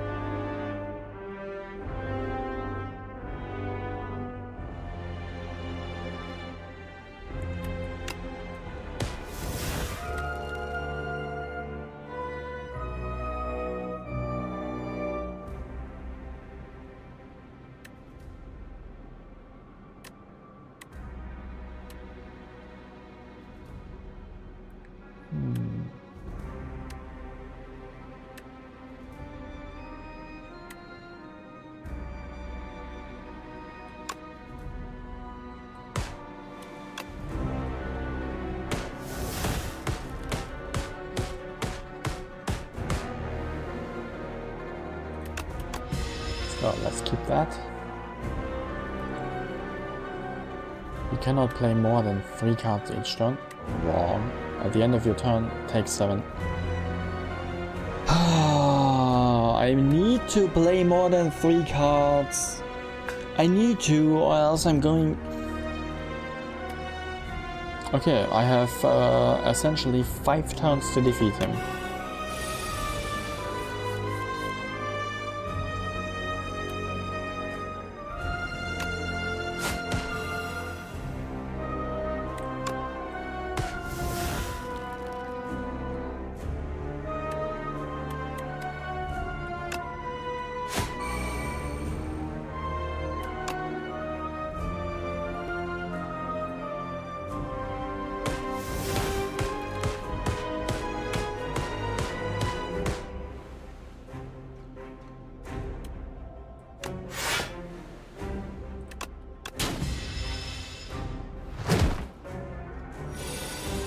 So let's keep that. You cannot play more than 3 cards each turn. Wrong. At the end of your turn, take 7. I need to play more than 3 cards. I need to, or else I'm going... Okay, I have essentially 5 turns to defeat him.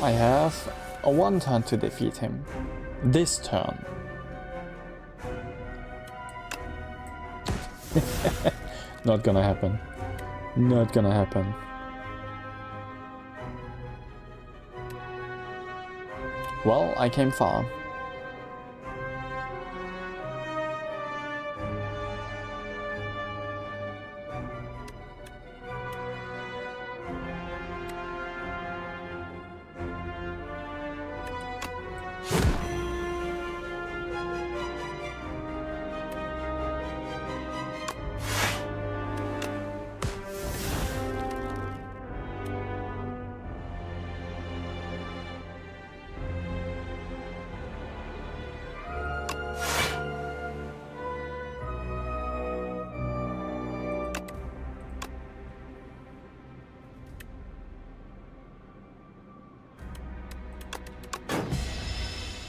I have a 1 turn to defeat him. This turn. Not gonna happen. Not gonna happen. Well, I came far.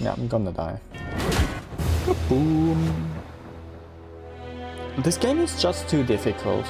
Yeah, I'm gonna die. Boom. This game is just too difficult.